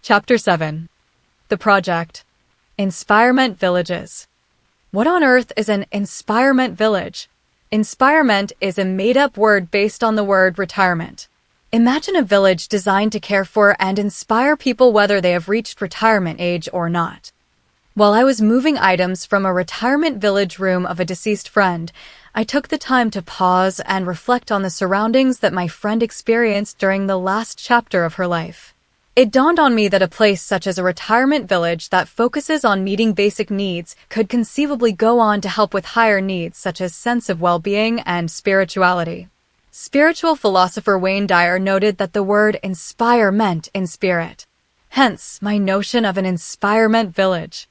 Chapter 7. The Project. Inspirement Villages. What on earth is an inspirement village? Inspirement is a made-up word based on the word retirement. Imagine a village designed to care for and inspire people whether they have reached retirement age or not. While I was moving items from a retirement village room of a deceased friend, I took the time to pause and reflect on the surroundings that my friend experienced during the last chapter of her life. It dawned on me that a place such as a retirement village that focuses on meeting basic needs could conceivably go on to help with higher needs such as sense of well-being and spirituality. Spiritual philosopher Wayne Dyer noted that the word inspire meant in spirit. Hence, my notion of an inspirement village.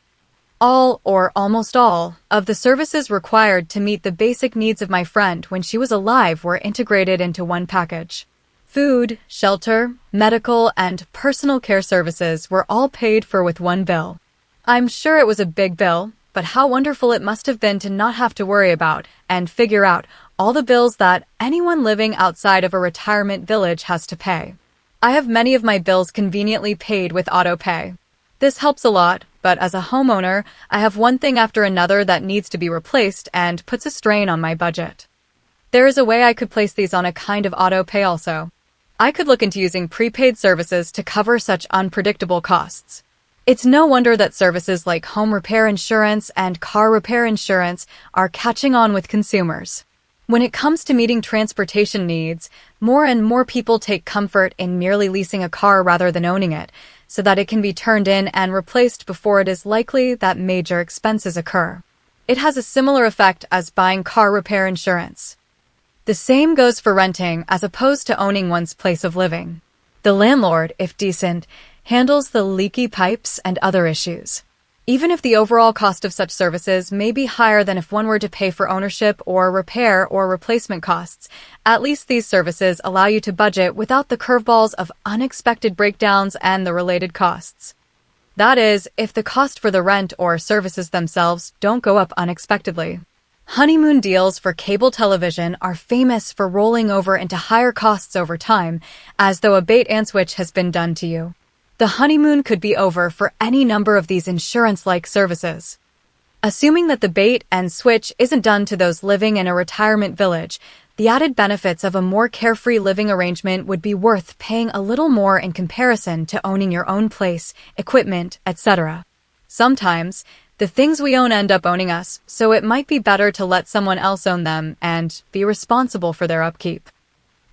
All, or almost all, of the services required to meet the basic needs of my friend when she was alive were integrated into one package. Food, shelter, medical, and personal care services were all paid for with one bill. I'm sure it was a big bill, but how wonderful it must have been to not have to worry about and figure out all the bills that anyone living outside of a retirement village has to pay. I have many of my bills conveniently paid with auto pay. This helps a lot, but as a homeowner, I have one thing after another that needs to be replaced and puts a strain on my budget. There is a way I could place these on a kind of auto pay also. I could look into using prepaid services to cover such unpredictable costs. It's no wonder that services like home repair insurance and car repair insurance are catching on with consumers. When it comes to meeting transportation needs, more and more people take comfort in merely leasing a car rather than owning it, so that it can be turned in and replaced before it is likely that major expenses occur. It has a similar effect as buying car repair insurance. The same goes for renting as opposed to owning one's place of living. The landlord, if decent, handles the leaky pipes and other issues. Even if the overall cost of such services may be higher than if one were to pay for ownership or repair or replacement costs, at least these services allow you to budget without the curveballs of unexpected breakdowns and the related costs. That is, if the cost for the rent or services themselves don't go up unexpectedly. Honeymoon deals for cable television are famous for rolling over into higher costs over time, as though a bait and switch has been done to you. The honeymoon could be over for any number of these insurance-like services. Assuming that the bait and switch isn't done to those living in a retirement village, the added benefits of a more carefree living arrangement would be worth paying a little more in comparison to owning your own place, equipment, etc. Sometimes, the things we own end up owning us, so it might be better to let someone else own them and be responsible for their upkeep.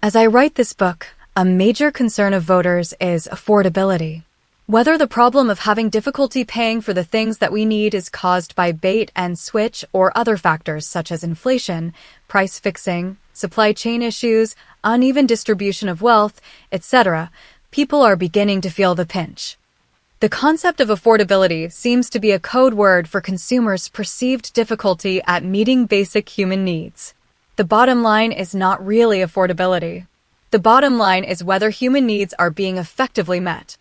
As I write this book, a major concern of voters is affordability. Whether the problem of having difficulty paying for the things that we need is caused by bait and switch or other factors such as inflation, price fixing, supply chain issues, uneven distribution of wealth, etc., people are beginning to feel the pinch. The concept of affordability seems to be a code word for consumers' perceived difficulty at meeting basic human needs. The bottom line is not really affordability. The bottom line is whether human needs are being effectively met.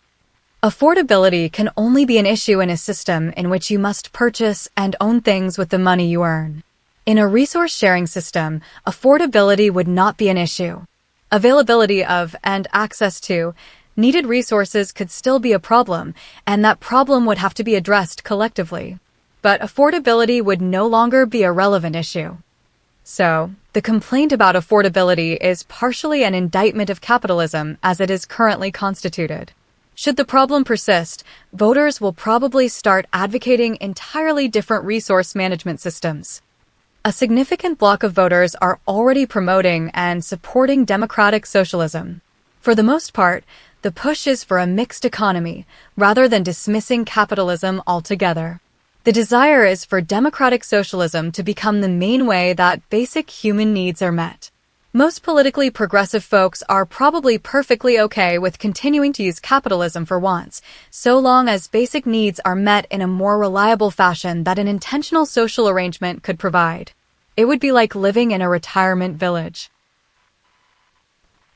Affordability can only be an issue in a system in which you must purchase and own things with the money you earn. In a resource-sharing system, affordability would not be an issue. Availability of and access to needed resources could still be a problem, and that problem would have to be addressed collectively. But affordability would no longer be a relevant issue. So, the complaint about affordability is partially an indictment of capitalism as it is currently constituted. Should the problem persist, voters will probably start advocating entirely different resource management systems. A significant block of voters are already promoting and supporting democratic socialism. For the most part, the push is for a mixed economy, rather than dismissing capitalism altogether. The desire is for democratic socialism to become the main way that basic human needs are met. Most politically progressive folks are probably perfectly okay with continuing to use capitalism for wants, so long as basic needs are met in a more reliable fashion that an intentional social arrangement could provide. It would be like living in a retirement village.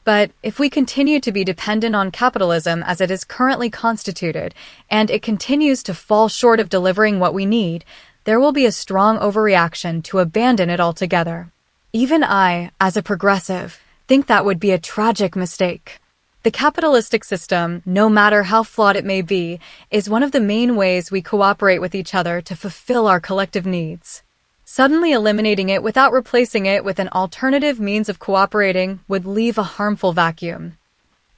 But if we continue to be dependent on capitalism as it is currently constituted, and it continues to fall short of delivering what we need, there will be a strong overreaction to abandon it altogether. Even I, as a progressive, think that would be a tragic mistake. The capitalistic system, no matter how flawed it may be, is one of the main ways we cooperate with each other to fulfill our collective needs. Suddenly eliminating it without replacing it with an alternative means of cooperating would leave a harmful vacuum.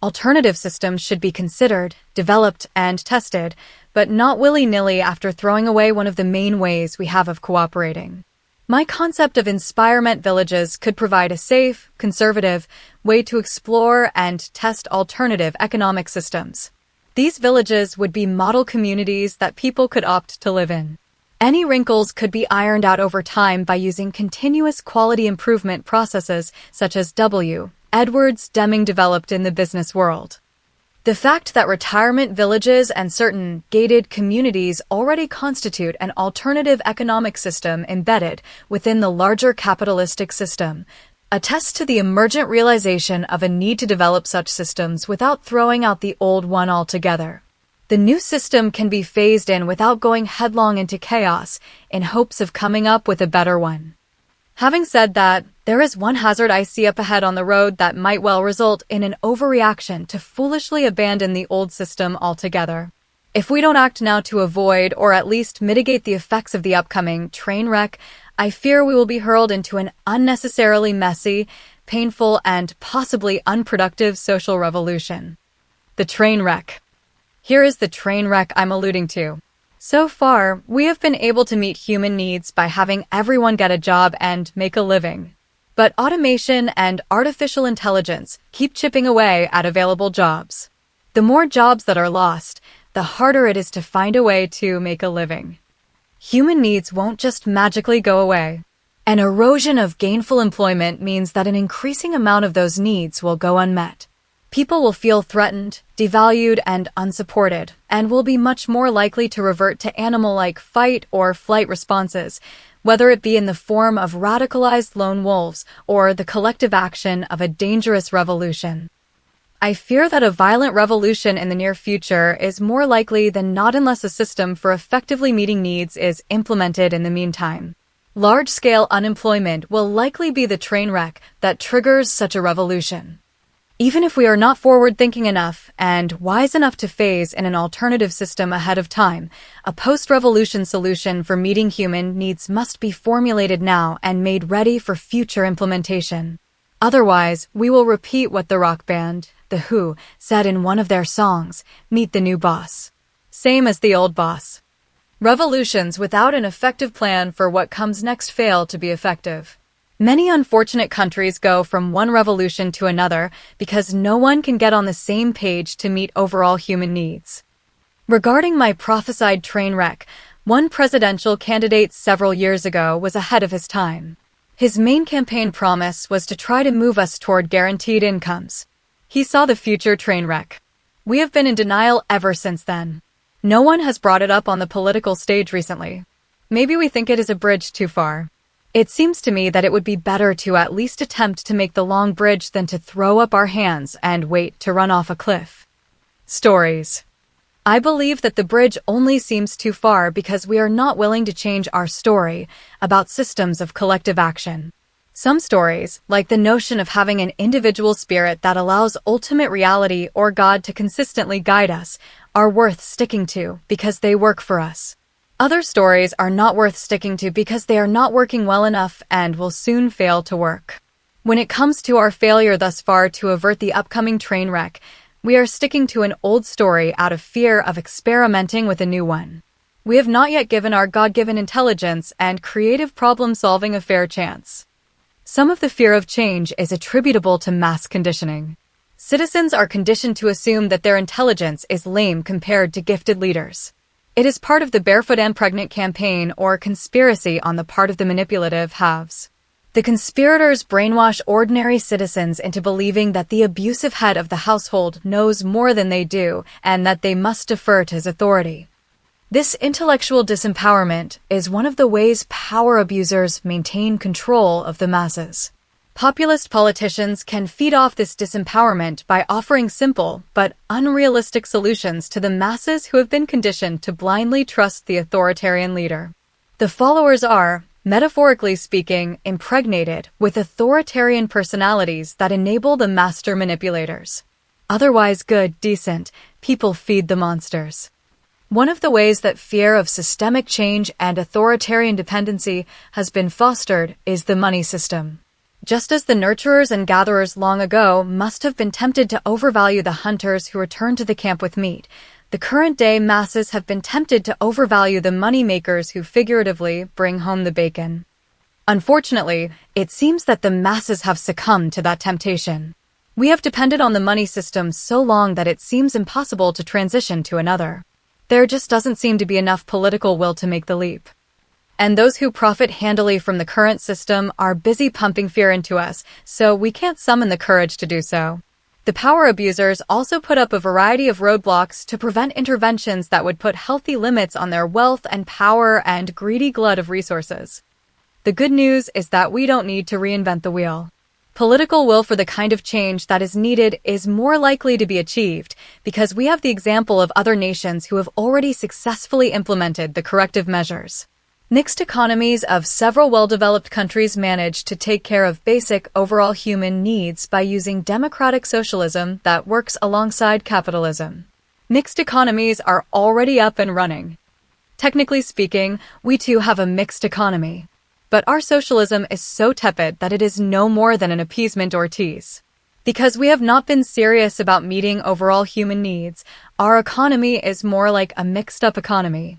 Alternative systems should be considered, developed, and tested, but not willy-nilly after throwing away one of the main ways we have of cooperating. My concept of inspirement villages could provide a safe, conservative way to explore and test alternative economic systems. These villages would be model communities that people could opt to live in. Any wrinkles could be ironed out over time by using continuous quality improvement processes such as W. Edwards Deming developed in the business world. The fact that retirement villages and certain gated communities already constitute an alternative economic system embedded within the larger capitalistic system attests to the emergent realization of a need to develop such systems without throwing out the old one altogether. The new system can be phased in without going headlong into chaos in hopes of coming up with a better one. Having said that, there is one hazard I see up ahead on the road that might well result in an overreaction to foolishly abandon the old system altogether. If we don't act now to avoid or at least mitigate the effects of the upcoming train wreck, I fear we will be hurled into an unnecessarily messy, painful, and possibly unproductive social revolution. The train wreck. Here is the train wreck I'm alluding to. So far, we have been able to meet human needs by having everyone get a job and make a living. But automation and artificial intelligence keep chipping away at available jobs. The more jobs that are lost, the harder it is to find a way to make a living. Human needs won't just magically go away. An erosion of gainful employment means that an increasing amount of those needs will go unmet. People will feel threatened, devalued, and unsupported, and will be much more likely to revert to animal-like fight or flight responses, whether it be in the form of radicalized lone wolves or the collective action of a dangerous revolution. I fear that a violent revolution in the near future is more likely than not unless a system for effectively meeting needs is implemented in the meantime. Large-scale unemployment will likely be the train wreck that triggers such a revolution. Even if we are not forward-thinking enough and wise enough to phase in an alternative system ahead of time, a post-revolution solution for meeting human needs must be formulated now and made ready for future implementation. Otherwise, we will repeat what the rock band, The Who, said in one of their songs, "Meet the new boss." Same as the old boss. Revolutions without an effective plan for what comes next fail to be effective. Many unfortunate countries go from one revolution to another because no one can get on the same page to meet overall human needs. Regarding my prophesied train wreck, one presidential candidate several years ago was ahead of his time. His main campaign promise was to try to move us toward guaranteed incomes. He saw the future train wreck. We have been in denial ever since then. No one has brought it up on the political stage recently. Maybe we think it is a bridge too far. It seems to me that it would be better to at least attempt to make the long bridge than to throw up our hands and wait to run off a cliff. Stories. I believe that the bridge only seems too far because we are not willing to change our story about systems of collective action. Some stories, like the notion of having an individual spirit that allows ultimate reality or God to consistently guide us, are worth sticking to because they work for us. Other stories are not worth sticking to because they are not working well enough and will soon fail to work. When it comes to our failure thus far to avert the upcoming train wreck, we are sticking to an old story out of fear of experimenting with a new one. We have not yet given our God-given intelligence and creative problem-solving a fair chance. Some of the fear of change is attributable to mass conditioning. Citizens are conditioned to assume that their intelligence is lame compared to gifted leaders. It is part of the barefoot and pregnant campaign or conspiracy on the part of the manipulative haves. The conspirators brainwash ordinary citizens into believing that the abusive head of the household knows more than they do and that they must defer to his authority. This intellectual disempowerment is one of the ways power abusers maintain control of the masses. Populist politicians can feed off this disempowerment by offering simple but unrealistic solutions to the masses who have been conditioned to blindly trust the authoritarian leader. The followers are, metaphorically speaking, impregnated with authoritarian personalities that enable the master manipulators. Otherwise good, decent, people feed the monsters. One of the ways that fear of systemic change and authoritarian dependency has been fostered is the money system. Just as the nurturers and gatherers long ago must have been tempted to overvalue the hunters who returned to the camp with meat, the current-day masses have been tempted to overvalue the money-makers who figuratively bring home the bacon. Unfortunately, it seems that the masses have succumbed to that temptation. We have depended on the money system so long that it seems impossible to transition to another. There just doesn't seem to be enough political will to make the leap. And those who profit handily from the current system are busy pumping fear into us, so we can't summon the courage to do so. The power abusers also put up a variety of roadblocks to prevent interventions that would put healthy limits on their wealth and power and greedy glut of resources. The good news is that we don't need to reinvent the wheel. Political will for the kind of change that is needed is more likely to be achieved because we have the example of other nations who have already successfully implemented the corrective measures. Mixed economies of several well-developed countries manage to take care of basic overall human needs by using democratic socialism that works alongside capitalism. Mixed economies are already up and running. Technically speaking, we too have a mixed economy. But our socialism is so tepid that it is no more than an appeasement or tease. Because we have not been serious about meeting overall human needs, our economy is more like a mixed-up economy.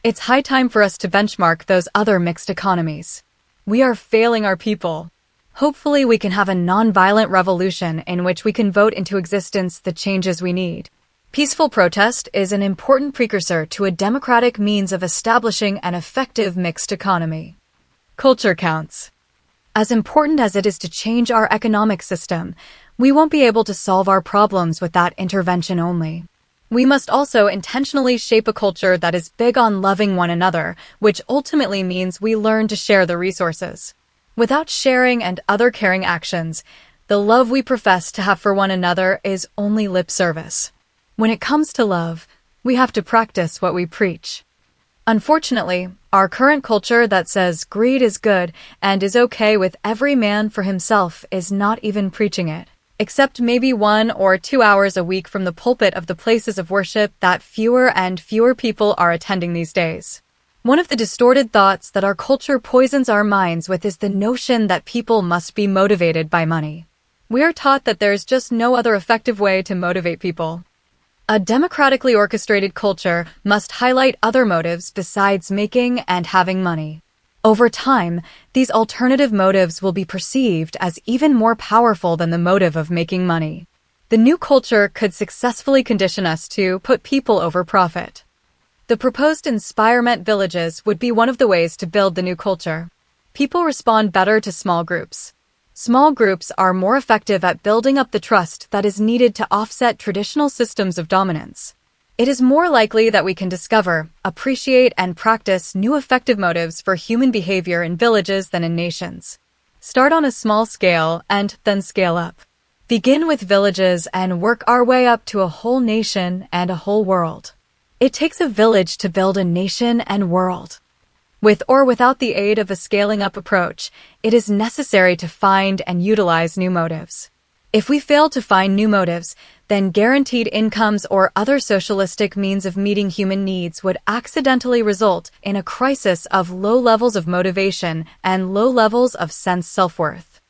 It's high time for us to benchmark those other mixed economies. We are failing our people. Hopefully we can have a non-violent revolution in which we can vote into existence the changes we need. Peaceful protest is an important precursor to a democratic means of establishing an effective mixed economy. Culture counts. As important as it is to change our economic system, we won't be able to solve our problems with that intervention only. We must also intentionally shape a culture that is big on loving one another, which ultimately means we learn to share the resources. Without sharing and other caring actions, the love we profess to have for one another is only lip service. When it comes to love, we have to practice what we preach. Unfortunately, our current culture that says greed is good and is okay with every man for himself is not even preaching it. Except maybe 1 or 2 hours a week from the pulpit of the places of worship that fewer and fewer people are attending these days. One of the distorted thoughts that our culture poisons our minds with is the notion that people must be motivated by money. We are taught that there's just no other effective way to motivate people. A democratically orchestrated culture must highlight other motives besides making and having money. Over time, these alternative motives will be perceived as even more powerful than the motive of making money. The new culture could successfully condition us to put people over profit. The proposed inspirement villages would be one of the ways to build the new culture. People respond better to small groups. Small groups are more effective at building up the trust that is needed to offset traditional systems of dominance. It is more likely that we can discover, appreciate, and practice new effective motives for human behavior in villages than in nations. Start on a small scale and then scale up. Begin with villages and work our way up to a whole nation and a whole world. It takes a village to build a nation and world. With or without the aid of a scaling up approach, it is necessary to find and utilize new motives. If we fail to find new motives, then guaranteed incomes or other socialistic means of meeting human needs would accidentally result in a crisis of low levels of motivation and low levels of sense self-worth.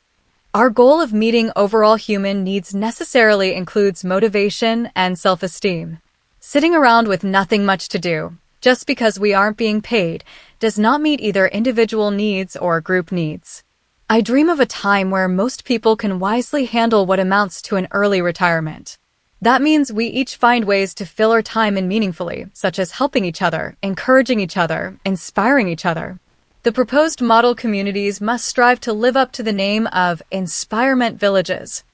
Our goal of meeting overall human needs necessarily includes motivation and self-esteem. Sitting around with nothing much to do, just because we aren't being paid, does not meet either individual needs or group needs. I dream of a time where most people can wisely handle what amounts to an early retirement. That means we each find ways to fill our time in meaningfully, such as helping each other, encouraging each other, inspiring each other. The proposed model communities must strive to live up to the name of inspirement villages.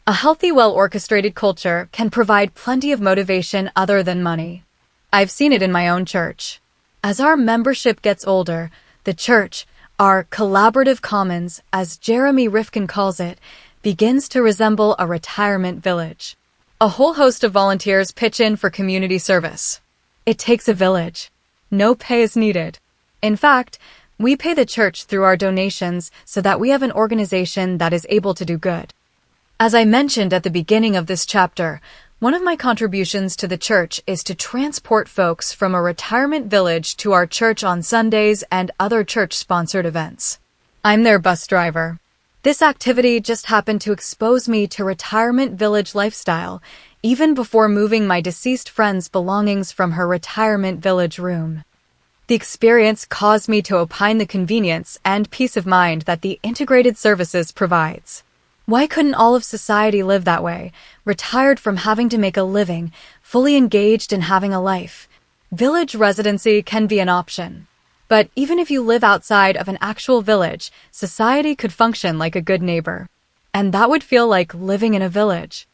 A healthy, well-orchestrated culture can provide plenty of motivation other than money. I've seen it in my own church. As our membership gets older, the church, our collaborative commons, as Jeremy Rifkin calls it, begins to resemble a retirement village. A whole host of volunteers pitch in for community service. It takes a village. No pay is needed. In fact, we pay the church through our donations so that we have an organization that is able to do good. As I mentioned at the beginning of this chapter, one of my contributions to the church is to transport folks from a retirement village to our church on Sundays and other church-sponsored events. I'm their bus driver. This activity just happened to expose me to retirement village lifestyle, even before moving my deceased friend's belongings from her retirement village room. The experience caused me to opine the convenience and peace of mind that the integrated services provides. Why couldn't all of society live that way, retired from having to make a living, fully engaged in having a life? Village residency can be an option. But even if you live outside of an actual village, society could function like a good neighbor. And that would feel like living in a village.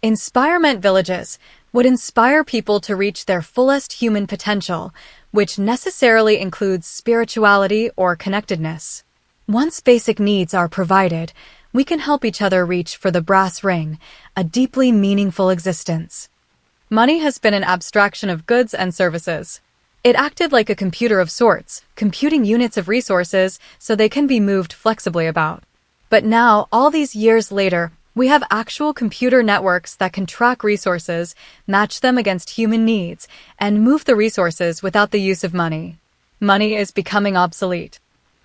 Inspirement villages would inspire people to reach their fullest human potential, which necessarily includes spirituality or connectedness. Once basic needs are provided, we can help each other reach for the brass ring, a deeply meaningful existence. Money has been an abstraction of goods and services. It acted like a computer of sorts, computing units of resources so they can be moved flexibly about. But now, all these years later, we have actual computer networks that can track resources, match them against human needs, and move the resources without the use of money. Money is becoming obsolete.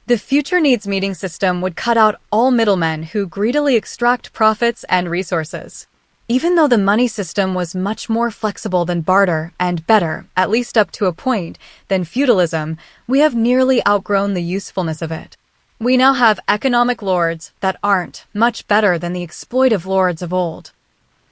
The future needs meeting system would cut out all middlemen who greedily extract profits and resources. Even though the money system was much more flexible than barter and better, at least up to a point, than feudalism, we have nearly outgrown the usefulness of it. We now have economic lords that aren't much better than the exploitive lords of old.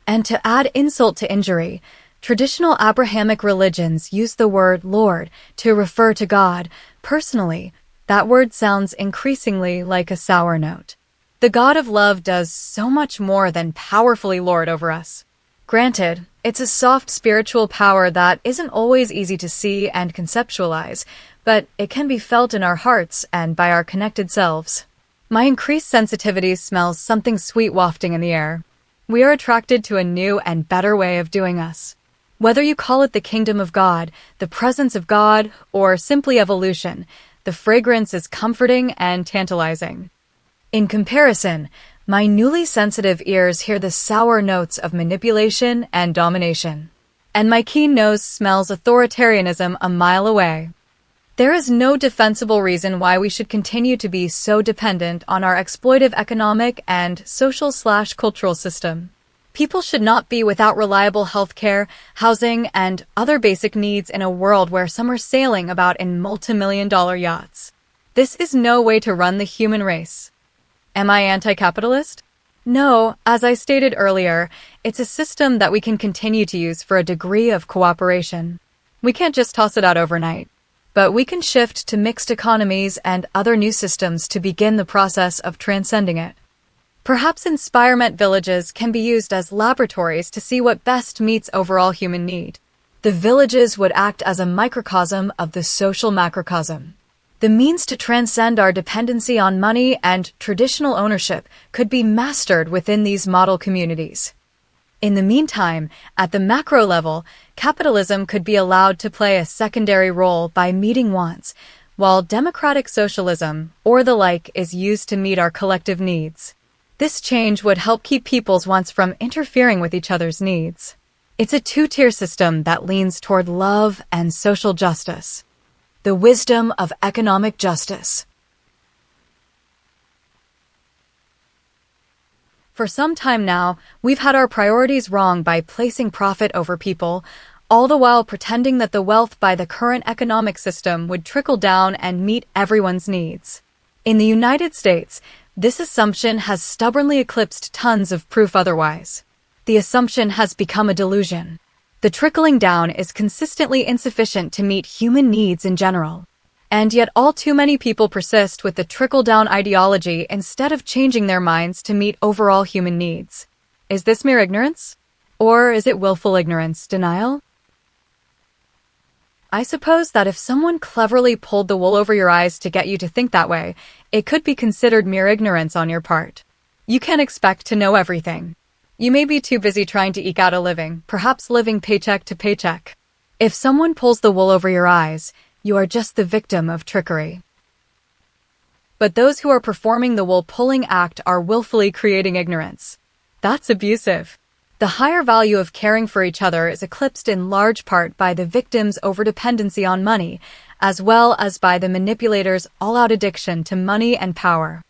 And to add insult to injury, traditional Abrahamic religions use the word Lord to refer to God. Personally, that word sounds increasingly like a sour note. The God of love does so much more than powerfully lord over us. Granted, it's a soft spiritual power that isn't always easy to see and conceptualize, but it can be felt in our hearts and by our connected selves. My increased sensitivity smells something sweet wafting in the air. We are attracted to a new and better way of doing us. Whether you call it the kingdom of God, the presence of God, or simply evolution, the fragrance is comforting and tantalizing. In comparison, my newly sensitive ears hear the sour notes of manipulation and domination, and my keen nose smells authoritarianism a mile away. There is no defensible reason why we should continue to be so dependent on our exploitive economic and social/cultural system. People should not be without reliable healthcare, housing, and other basic needs in a world where some are sailing about in multi-million-dollar yachts. This is no way to run the human race. Am I anti-capitalist? No, as I stated earlier, it's a system that we can continue to use for a degree of cooperation. We can't just toss it out overnight, but we can shift to mixed economies and other new systems to begin the process of transcending it. Perhaps inspirement villages can be used as laboratories to see what best meets overall human need. The villages would act as a microcosm of the social macrocosm. The means to transcend our dependency on money and traditional ownership could be mastered within these model communities. In the meantime, at the macro level, capitalism could be allowed to play a secondary role by meeting wants, while democratic socialism, or the like, is used to meet our collective needs. This change would help keep people's wants from interfering with each other's needs. It's a two-tier system that leans toward love and social justice. The wisdom of economic justice. For some time now, we've had our priorities wrong by placing profit over people, all the while pretending that the wealth by the current economic system would trickle down and meet everyone's needs. In the United States, this assumption has stubbornly eclipsed tons of proof otherwise. The assumption has become a delusion. The trickling down is consistently insufficient to meet human needs in general. And yet all too many people persist with the trickle-down ideology instead of changing their minds to meet overall human needs. Is this mere ignorance? Or is it willful ignorance, denial? I suppose that if someone cleverly pulled the wool over your eyes to get you to think that way, it could be considered mere ignorance on your part. You can't expect to know everything. You may be too busy trying to eke out a living, perhaps living paycheck to paycheck. If someone pulls the wool over your eyes, you are just the victim of trickery. But those who are performing the wool-pulling act are willfully creating ignorance. That's abusive. The higher value of caring for each other is eclipsed in large part by the victim's overdependency on money, as well as by the manipulator's all-out addiction to money and power.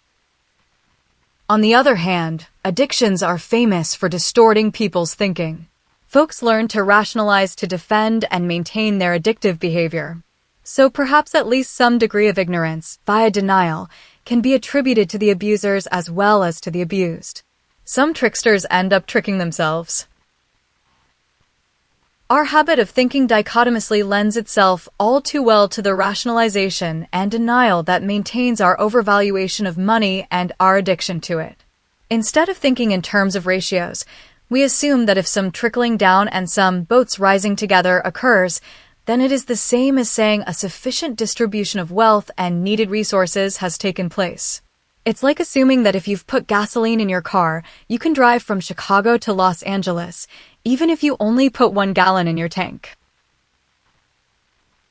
On the other hand, addictions are famous for distorting people's thinking. Folks learn to rationalize to defend and maintain their addictive behavior. So perhaps at least some degree of ignorance, via denial, can be attributed to the abusers as well as to the abused. Some tricksters end up tricking themselves. Our habit of thinking dichotomously lends itself all too well to the rationalization and denial that maintains our overvaluation of money and our addiction to it. Instead of thinking in terms of ratios, we assume that if some trickling down and some boats rising together occurs, then it is the same as saying a sufficient distribution of wealth and needed resources has taken place. It's like assuming that if you've put gasoline in your car, you can drive from Chicago to Los Angeles, even if you only put 1 gallon in your tank.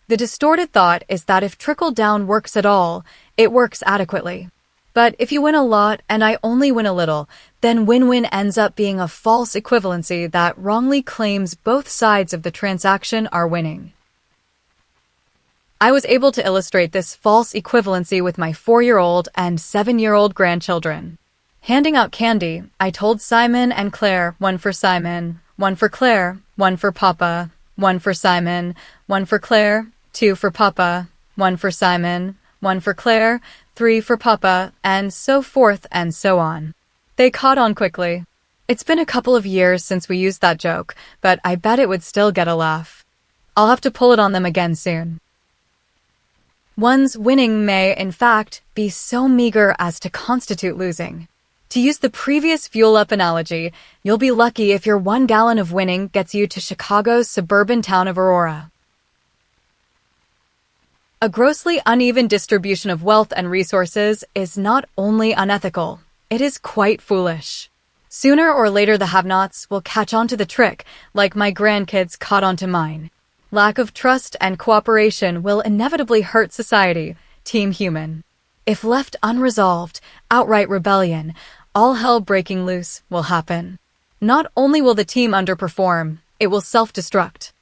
The distorted thought is that if trickle-down works at all, it works adequately. But if you win a lot and I only win a little, then win-win ends up being a false equivalency that wrongly claims both sides of the transaction are winning. I was able to illustrate this false equivalency with my 4-year-old and 7-year-old grandchildren. Handing out candy, I told Simon and Claire, 1 for Simon, 1 for Claire, 1 for Papa, 1 for Simon, 1 for Claire, 2 for Papa, 1 for Simon, 1 for Claire, 3 for Papa, and so forth and so on. They caught on quickly. It's been a couple of years since we used that joke, but I bet it would still get a laugh. I'll have to pull it on them again soon. One's winning may, in fact, be so meager as to constitute losing. To use the previous fuel-up analogy, you'll be lucky if your 1 gallon of winning gets you to Chicago's suburban town of Aurora. A grossly uneven distribution of wealth and resources is not only unethical, it is quite foolish. Sooner or later the have-nots will catch on to the trick, like my grandkids caught on to mine. Lack of trust and cooperation will inevitably hurt society, Team Human. If left unresolved, outright rebellion, all hell breaking loose will happen. Not only will the team underperform, it will self-destruct.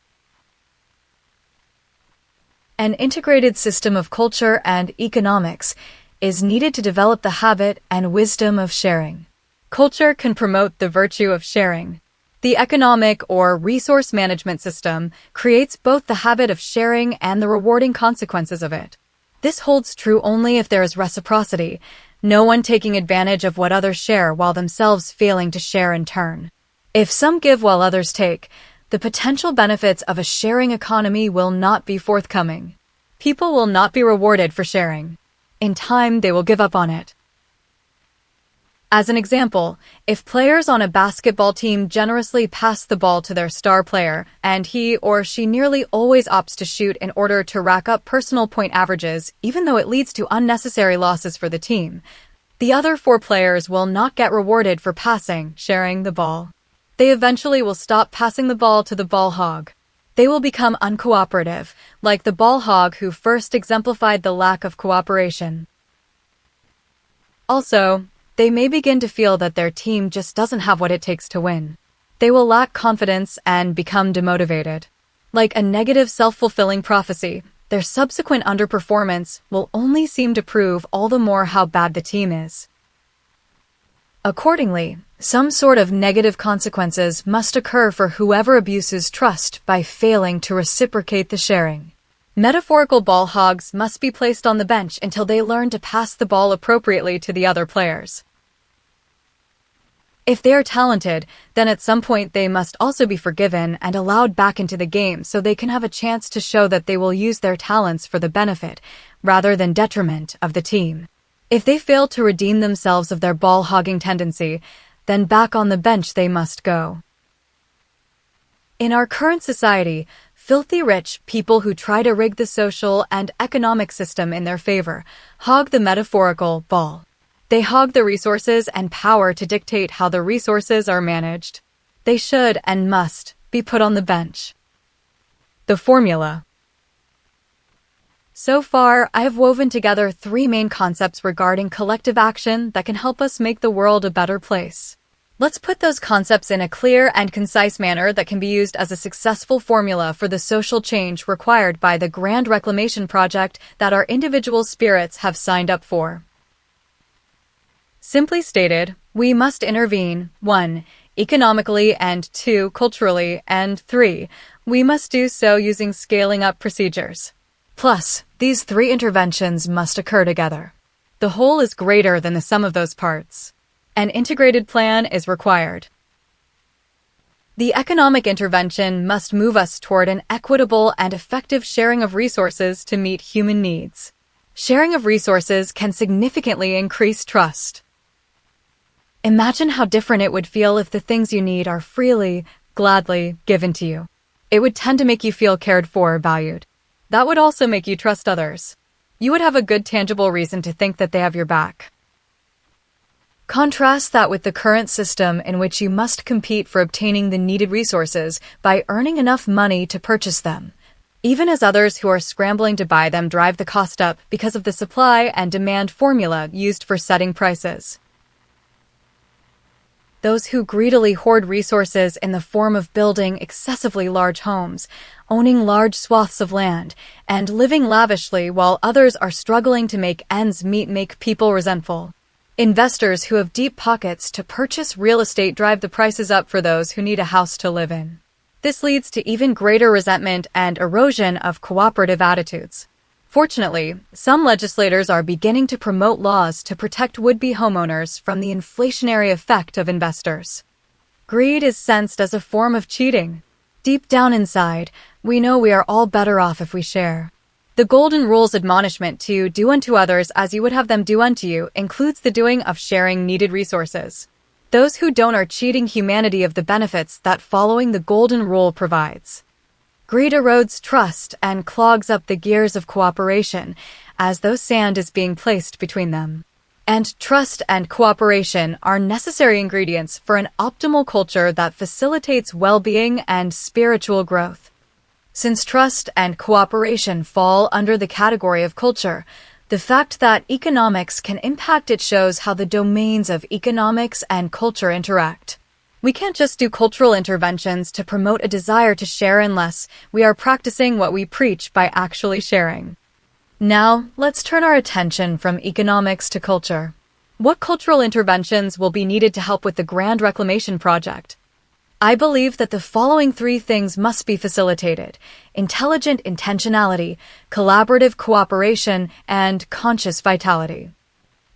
An integrated system of culture and economics is needed to develop the habit and wisdom of sharing. Culture can promote the virtue of sharing. The economic or resource management system creates both the habit of sharing and the rewarding consequences of it. This holds true only if there is reciprocity, no one taking advantage of what others share while themselves failing to share in turn. If some give while others take, the potential benefits of a sharing economy will not be forthcoming. People will not be rewarded for sharing. In time, they will give up on it. As an example, if players on a basketball team generously pass the ball to their star player, and he or she nearly always opts to shoot in order to rack up personal point averages, even though it leads to unnecessary losses for the team, the other 4 players will not get rewarded for sharing the ball. They eventually will stop passing the ball to the ball hog. They will become uncooperative, like the ball hog who first exemplified the lack of cooperation. Also, they may begin to feel that their team just doesn't have what it takes to win. They will lack confidence and become demotivated. Like a negative self-fulfilling prophecy, their subsequent underperformance will only seem to prove all the more how bad the team is. Accordingly, some sort of negative consequences must occur for whoever abuses trust by failing to reciprocate the sharing. Metaphorical ball hogs must be placed on the bench until they learn to pass the ball appropriately to the other players. If they are talented, then at some point they must also be forgiven and allowed back into the game so they can have a chance to show that they will use their talents for the benefit, rather than detriment, of the team. If they fail to redeem themselves of their ball-hogging tendency, then back on the bench they must go. In our current society, filthy rich people who try to rig the social and economic system in their favor hog the metaphorical ball. They hog the resources and power to dictate how the resources are managed. They should and must be put on the bench. The formula. So far, I have woven together 3 main concepts regarding collective action that can help us make the world a better place. Let's put those concepts in a clear and concise manner that can be used as a successful formula for the social change required by the Grand Reclamation Project that our individual spirits have signed up for. Simply stated, we must intervene 1. Economically, and 2. Culturally, and 3. We must do so using scaling up procedures. Plus, these 3 interventions must occur together. The whole is greater than the sum of those parts. An integrated plan is required. The economic intervention must move us toward an equitable and effective sharing of resources to meet human needs. Sharing of resources can significantly increase trust. Imagine how different it would feel if the things you need are freely, gladly given to you. It would tend to make you feel cared for, valued. That would also make you trust others. You would have a good tangible reason to think that they have your back. Contrast that with the current system in which you must compete for obtaining the needed resources by earning enough money to purchase them, even as others who are scrambling to buy them drive the cost up because of the supply and demand formula used for setting prices. Those who greedily hoard resources in the form of building excessively large homes, owning large swaths of land, and living lavishly while others are struggling to make ends meet make people resentful. Investors who have deep pockets to purchase real estate drive the prices up for those who need a house to live in. This leads to even greater resentment and erosion of cooperative attitudes. Fortunately, some legislators are beginning to promote laws to protect would-be homeowners from the inflationary effect of investors. Greed is sensed as a form of cheating. Deep down inside, we know we are all better off if we share. The Golden Rule's admonishment to do unto others as you would have them do unto you includes the doing of sharing needed resources. Those who don't are cheating humanity of the benefits that following the Golden Rule provides. Greed erodes trust and clogs up the gears of cooperation, as though sand is being placed between them. And trust and cooperation are necessary ingredients for an optimal culture that facilitates well-being and spiritual growth. Since trust and cooperation fall under the category of culture, the fact that economics can impact it shows how the domains of economics and culture interact. We can't just do cultural interventions to promote a desire to share unless we are practicing what we preach by actually sharing. Now, let's turn our attention from economics to culture. What cultural interventions will be needed to help with the Grand Reclamation Project? I believe that the following 3 things must be facilitated: intelligent intentionality, collaborative cooperation, and conscious vitality.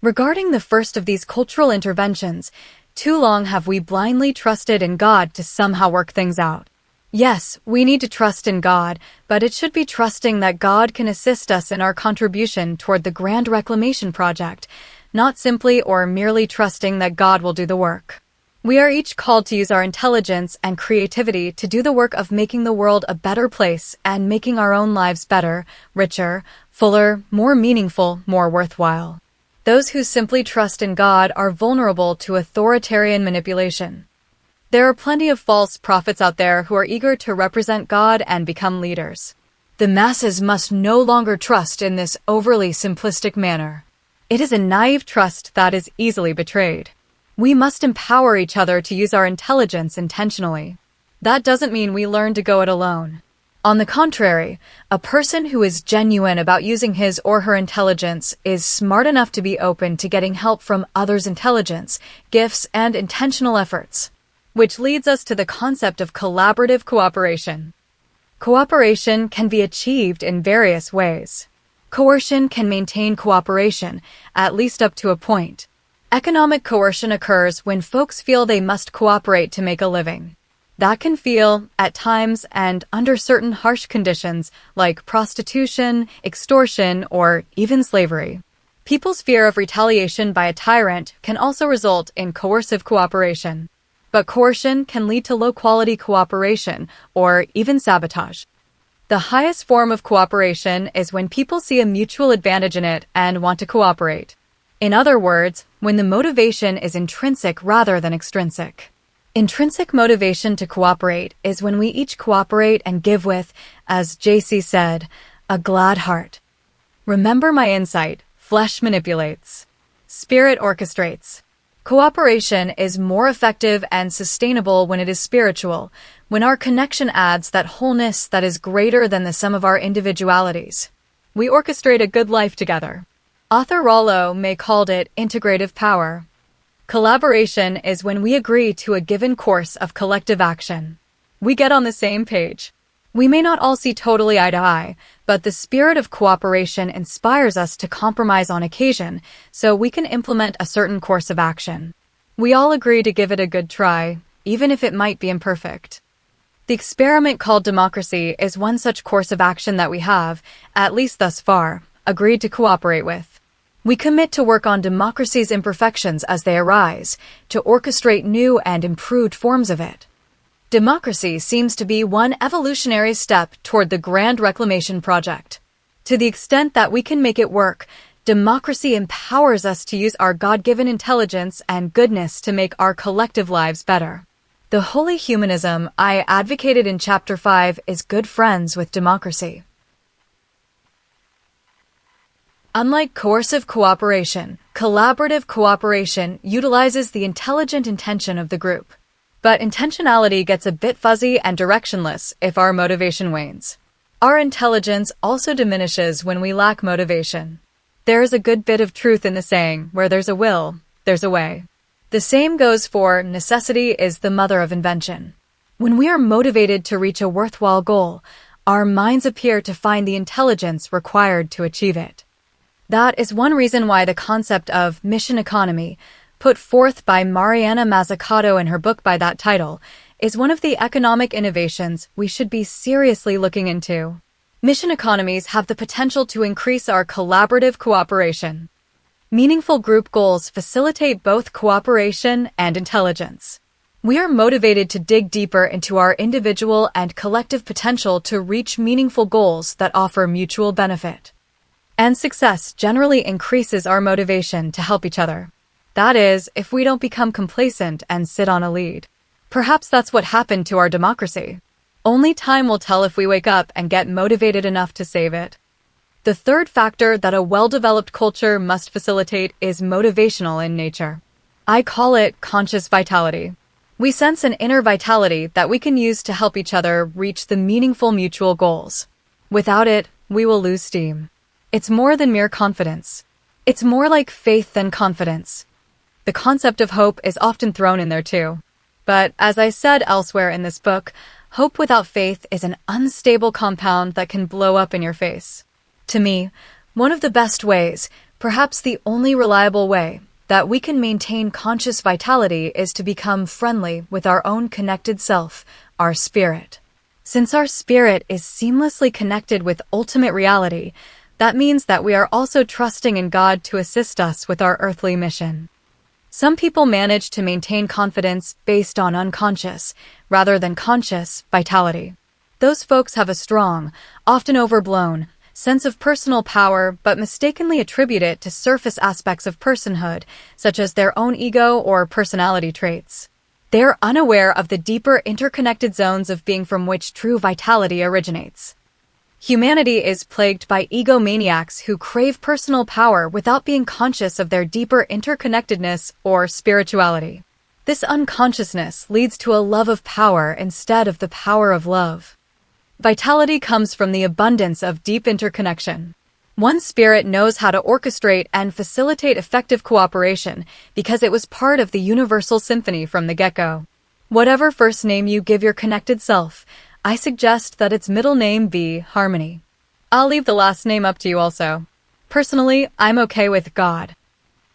Regarding the first of these cultural interventions, too long have we blindly trusted in God to somehow work things out. Yes, we need to trust in God, but it should be trusting that God can assist us in our contribution toward the Grand Reclamation Project, not simply or merely trusting that God will do the work. We are each called to use our intelligence and creativity to do the work of making the world a better place and making our own lives better, richer, fuller, more meaningful, more worthwhile. Those who simply trust in God are vulnerable to authoritarian manipulation. There are plenty of false prophets out there who are eager to represent God and become leaders. The masses must no longer trust in this overly simplistic manner. It is a naive trust that is easily betrayed. We must empower each other to use our intelligence intentionally. That doesn't mean we learn to go it alone. On the contrary, a person who is genuine about using his or her intelligence is smart enough to be open to getting help from others' intelligence, gifts, and intentional efforts. Which leads us to the concept of collaborative cooperation. Cooperation can be achieved in various ways. Coercion can maintain cooperation, at least up to a point. Economic coercion occurs when folks feel they must cooperate to make a living. That can feel, at times and under certain harsh conditions, like prostitution, extortion, or even slavery. People's fear of retaliation by a tyrant can also result in coercive cooperation. But coercion can lead to low-quality cooperation or even sabotage. The highest form of cooperation is when people see a mutual advantage in it and want to cooperate. In other words, when the motivation is intrinsic rather than extrinsic. Intrinsic motivation to cooperate is when we each cooperate and give with, as JC said, a glad heart. Remember my insight, flesh manipulates. Spirit orchestrates. Cooperation is more effective and sustainable when it is spiritual, when our connection adds that wholeness that is greater than the sum of our individualities. We orchestrate a good life together. Author Rollo may called it integrative power. Collaboration is when we agree to a given course of collective action. We get on the same page. We may not all see totally eye to eye, but the spirit of cooperation inspires us to compromise on occasion so we can implement a certain course of action. We all agree to give it a good try, even if it might be imperfect. The experiment called democracy is one such course of action that we have, at least thus far, agreed to cooperate with. We commit to work on democracy's imperfections as they arise, to orchestrate new and improved forms of it. Democracy seems to be one evolutionary step toward the Grand Reclamation Project. To the extent that we can make it work, democracy empowers us to use our God-given intelligence and goodness to make our collective lives better. The holy humanism I advocated in Chapter 5 is good friends with democracy. Unlike coercive cooperation, collaborative cooperation utilizes the intelligent intention of the group. But intentionality gets a bit fuzzy and directionless if our motivation wanes. Our intelligence also diminishes when we lack motivation. There is a good bit of truth in the saying, where there's a will, there's a way. The same goes for necessity is the mother of invention. When we are motivated to reach a worthwhile goal, our minds appear to find the intelligence required to achieve it. That is one reason why the concept of mission economy, put forth by Mariana Mazzucato in her book by that title, is one of the economic innovations we should be seriously looking into. Mission economies have the potential to increase our collaborative cooperation. Meaningful group goals facilitate both cooperation and intelligence. We are motivated to dig deeper into our individual and collective potential to reach meaningful goals that offer mutual benefit. And success generally increases our motivation to help each other. That is, if we don't become complacent and sit on a lead. Perhaps that's what happened to our democracy. Only time will tell if we wake up and get motivated enough to save it. The third factor that a well-developed culture must facilitate is motivational in nature. I call it conscious vitality. We sense an inner vitality that we can use to help each other reach the meaningful mutual goals. Without it, we will lose steam. It's more than mere confidence. It's more like faith than confidence. The concept of hope is often thrown in there too. But as I said elsewhere in this book, hope without faith is an unstable compound that can blow up in your face. To me, one of the best ways, perhaps the only reliable way, that we can maintain conscious vitality is to become friendly with our own connected self, our spirit. Since our spirit is seamlessly connected with ultimate reality, that means that we are also trusting in God to assist us with our earthly mission. Some people manage to maintain confidence based on unconscious, rather than conscious, vitality. Those folks have a strong, often overblown, sense of personal power but mistakenly attribute it to surface aspects of personhood, such as their own ego or personality traits. They're unaware of the deeper interconnected zones of being from which true vitality originates. Humanity is plagued by egomaniacs who crave personal power without being conscious of their deeper interconnectedness or spirituality. This unconsciousness leads to a love of power instead of the power of love. Vitality comes from the abundance of deep interconnection. One spirit knows how to orchestrate and facilitate effective cooperation because it was part of the universal symphony from the get-go. Whatever first name you give your connected self, I suggest that its middle name be Harmony. I'll leave the last name up to you also. Personally, I'm okay with God.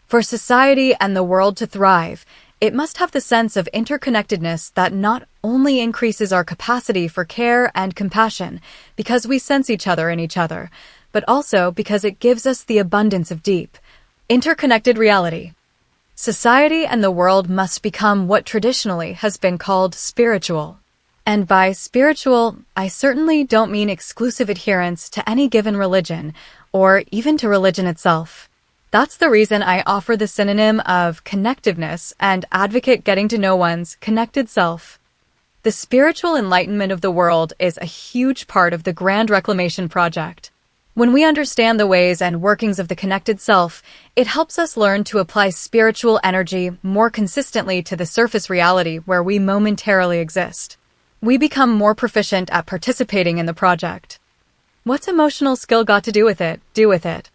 For society and the world to thrive, it must have the sense of interconnectedness that not only increases our capacity for care and compassion because we sense each other in each other, but also because it gives us the abundance of deep, interconnected reality. Society and the world must become what traditionally has been called spiritual. And by spiritual, I certainly don't mean exclusive adherence to any given religion, or even to religion itself. That's the reason I offer the synonym of connectiveness and advocate getting to know one's connected self. The spiritual enlightenment of the world is a huge part of the Grand Reclamation Project. When we understand the ways and workings of the connected self, it helps us learn to apply spiritual energy more consistently to the surface reality where we momentarily exist. We become more proficient at participating in the project. What's emotional skill got to do with it?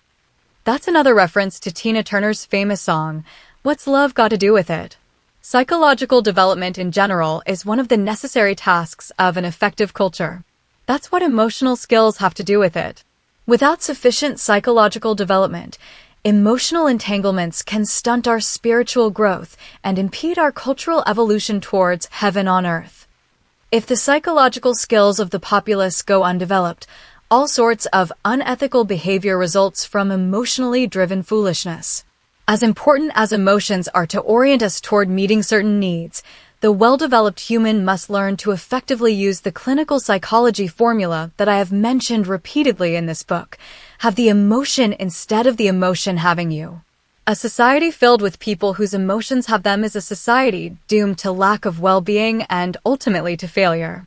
That's another reference to Tina Turner's famous song, What's Love Got to Do with It? Psychological development in general is one of the necessary tasks of an effective culture. That's what emotional skills have to do with it. Without sufficient psychological development, emotional entanglements can stunt our spiritual growth and impede our cultural evolution towards heaven on earth. If the psychological skills of the populace go undeveloped, all sorts of unethical behavior results from emotionally driven foolishness. As important as emotions are to orient us toward meeting certain needs, the well-developed human must learn to effectively use the clinical psychology formula that I have mentioned repeatedly in this book. Have the emotion instead of the emotion having you. A society filled with people whose emotions have them is a society doomed to lack of well-being and ultimately to failure.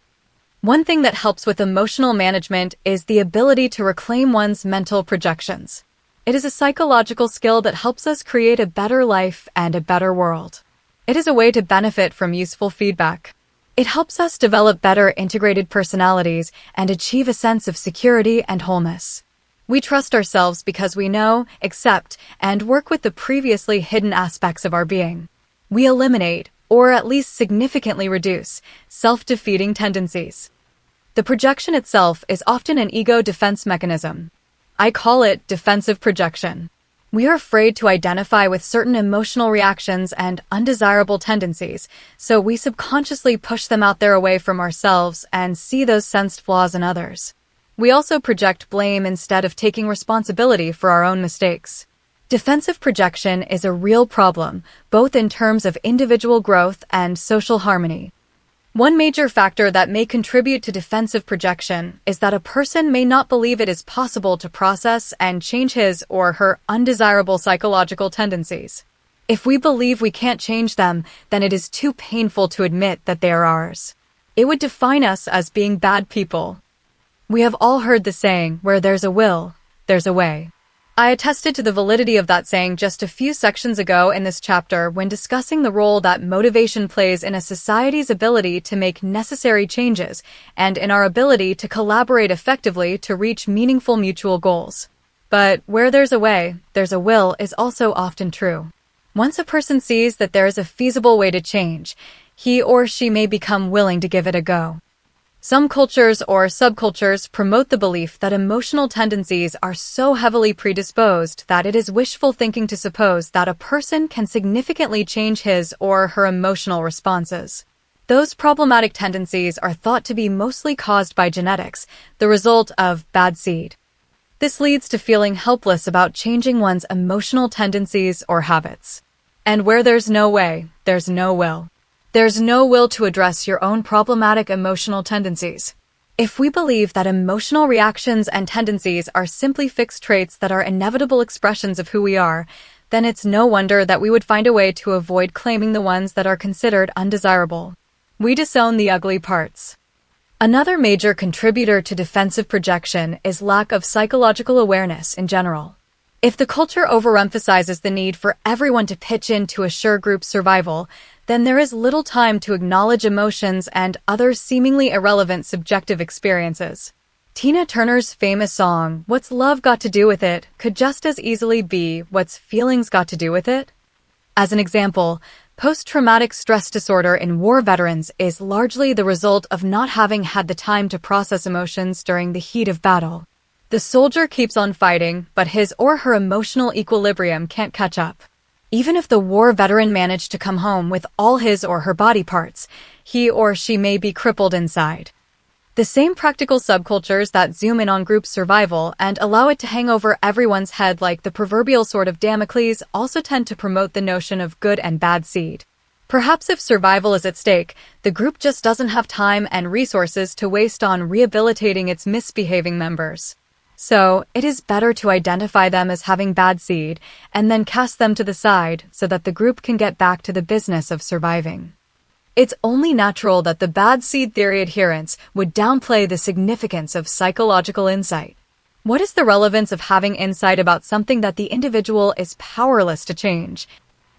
One thing that helps with emotional management is the ability to reclaim one's mental projections. It is a psychological skill that helps us create a better life and a better world. It is a way to benefit from useful feedback. It helps us develop better integrated personalities and achieve a sense of security and wholeness. We trust ourselves because we know, accept, and work with the previously hidden aspects of our being. We eliminate, or at least significantly reduce, self-defeating tendencies. The projection itself is often an ego defense mechanism. I call it defensive projection. We are afraid to identify with certain emotional reactions and undesirable tendencies, so we subconsciously push them out there away from ourselves and see those sensed flaws in others. We also project blame instead of taking responsibility for our own mistakes. Defensive projection is a real problem, both in terms of individual growth and social harmony. One major factor that may contribute to defensive projection is that a person may not believe it is possible to process and change his or her undesirable psychological tendencies. If we believe we can't change them, then it is too painful to admit that they are ours. It would define us as being bad people. We have all heard the saying, where there's a will, there's a way. I attested to the validity of that saying just a few sections ago in this chapter when discussing the role that motivation plays in a society's ability to make necessary changes and in our ability to collaborate effectively to reach meaningful mutual goals. But where there's a way, there's a will is also often true. Once a person sees that there is a feasible way to change, he or she may become willing to give it a go. Some cultures or subcultures promote the belief that emotional tendencies are so heavily predisposed that it is wishful thinking to suppose that a person can significantly change his or her emotional responses. Those problematic tendencies are thought to be mostly caused by genetics, the result of bad seed. This leads to feeling helpless about changing one's emotional tendencies or habits. And where there's no way, there's no will. There's no will to address your own problematic emotional tendencies. If we believe that emotional reactions and tendencies are simply fixed traits that are inevitable expressions of who we are, then it's no wonder that we would find a way to avoid claiming the ones that are considered undesirable. We disown the ugly parts. Another major contributor to defensive projection is lack of psychological awareness in general. If the culture overemphasizes the need for everyone to pitch in to assure group survival, then there is little time to acknowledge emotions and other seemingly irrelevant subjective experiences. Tina Turner's famous song, What's Love Got to Do with It, could just as easily be What's Feelings Got to Do with It? As an example, post-traumatic stress disorder in war veterans is largely the result of not having had the time to process emotions during the heat of battle. The soldier keeps on fighting, but his or her emotional equilibrium can't catch up. Even if the war veteran managed to come home with all his or her body parts, he or she may be crippled inside. The same practical subcultures that zoom in on group survival and allow it to hang over everyone's head like the proverbial sword of Damocles also tend to promote the notion of good and bad seed. Perhaps if survival is at stake, the group just doesn't have time and resources to waste on rehabilitating its misbehaving members. So, it is better to identify them as having bad seed and then cast them to the side so that the group can get back to the business of surviving. It's only natural that the bad seed theory adherents would downplay the significance of psychological insight. What is the relevance of having insight about something that the individual is powerless to change?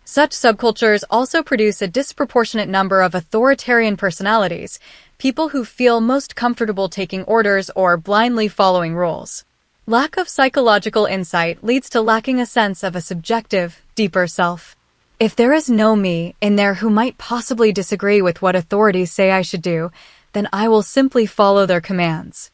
Such subcultures also produce a disproportionate number of authoritarian personalities, people who feel most comfortable taking orders or blindly following rules. Lack of psychological insight leads to lacking a sense of a subjective, deeper self. If there is no me in there who might possibly disagree with what authorities say I should do, then I will simply follow their commands.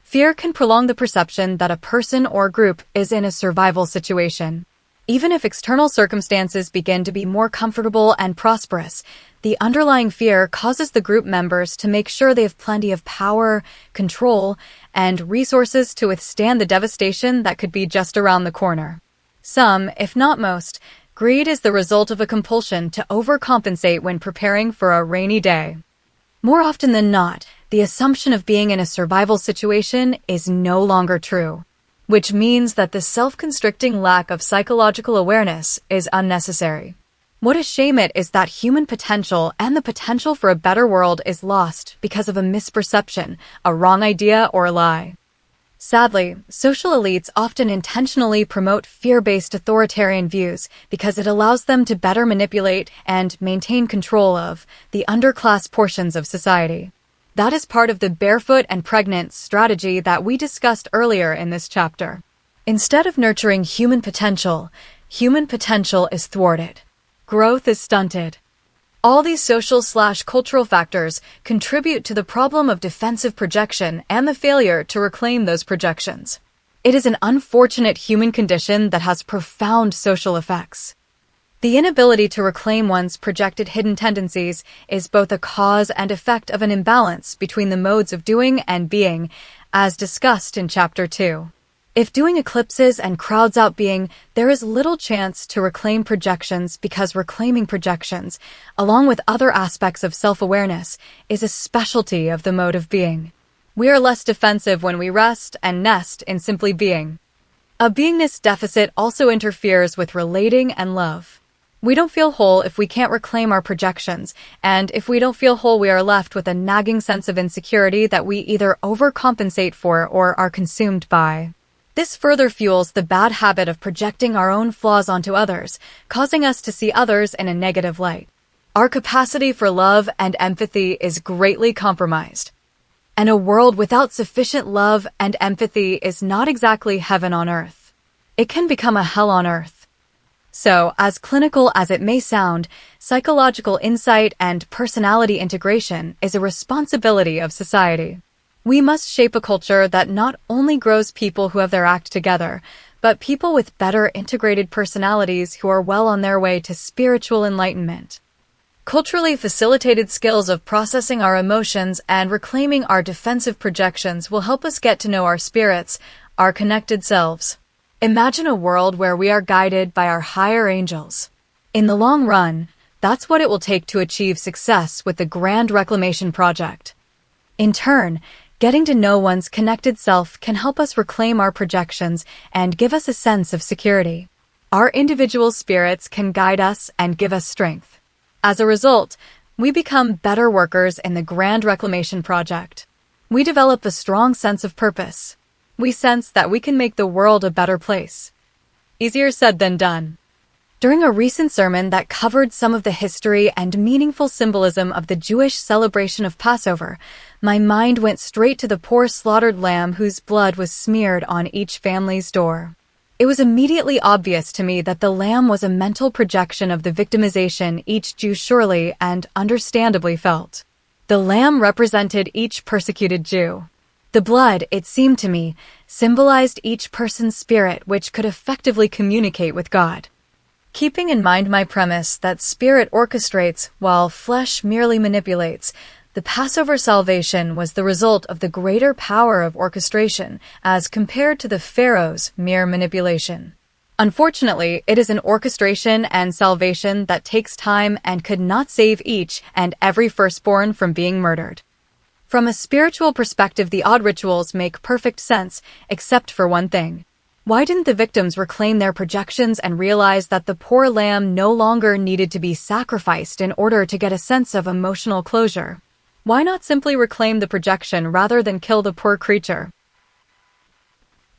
Fear can prolong the perception that a person or group is in a survival situation. Even if external circumstances begin to be more comfortable and prosperous, the underlying fear causes the group members to make sure they have plenty of power, control, and resources to withstand the devastation that could be just around the corner. Some, if not most, greed is the result of a compulsion to overcompensate when preparing for a rainy day. More often than not, the assumption of being in a survival situation is no longer true, which means that the self-constricting lack of psychological awareness is unnecessary. What a shame it is that human potential and the potential for a better world is lost because of a misperception, a wrong idea, or a lie. Sadly, social elites often intentionally promote fear-based authoritarian views because it allows them to better manipulate and maintain control of the underclass portions of society. That is part of the barefoot and pregnant strategy that we discussed earlier in this chapter. Instead of nurturing human potential is thwarted. Growth is stunted. All these social/cultural factors contribute to the problem of defensive projection and the failure to reclaim those projections. It is an unfortunate human condition that has profound social effects. The inability to reclaim one's projected hidden tendencies is both a cause and effect of an imbalance between the modes of doing and being, as discussed in Chapter 2. If doing eclipses and crowds out being, there is little chance to reclaim projections because reclaiming projections, along with other aspects of self-awareness, is a specialty of the mode of being. We are less defensive when we rest and nest in simply being. A beingness deficit also interferes with relating and love. We don't feel whole if we can't reclaim our projections, and if we don't feel whole, we are left with a nagging sense of insecurity that we either overcompensate for or are consumed by. This further fuels the bad habit of projecting our own flaws onto others, causing us to see others in a negative light. Our capacity for love and empathy is greatly compromised. And a world without sufficient love and empathy is not exactly heaven on earth. It can become a hell on earth. So, as clinical as it may sound, psychological insight and personality integration is a responsibility of society. We must shape a culture that not only grows people who have their act together, but people with better integrated personalities who are well on their way to spiritual enlightenment. Culturally facilitated skills of processing our emotions and reclaiming our defensive projections will help us get to know our spirits, our connected selves. Imagine a world where we are guided by our higher angels. In the long run, that's what it will take to achieve success with the Grand Reclamation Project. In turn, getting to know one's connected self can help us reclaim our projections and give us a sense of security. Our individual spirits can guide us and give us strength. As a result, we become better workers in the Grand Reclamation Project. We develop a strong sense of purpose. We sense that we can make the world a better place. Easier said than done. During a recent sermon that covered some of the history and meaningful symbolism of the Jewish celebration of Passover, my mind went straight to the poor slaughtered lamb whose blood was smeared on each family's door. It was immediately obvious to me that the lamb was a mental projection of the victimization each Jew surely and understandably felt. The lamb represented each persecuted Jew. The blood, it seemed to me, symbolized each person's spirit which could effectively communicate with God. Keeping in mind my premise that spirit orchestrates while flesh merely manipulates, the Passover salvation was the result of the greater power of orchestration as compared to the Pharaoh's mere manipulation. Unfortunately, it is an orchestration and salvation that takes time and could not save each and every firstborn from being murdered. From a spiritual perspective, the odd rituals make perfect sense, except for one thing. Why didn't the victims reclaim their projections and realize that the poor lamb no longer needed to be sacrificed in order to get a sense of emotional closure? Why not simply reclaim the projection rather than kill the poor creature?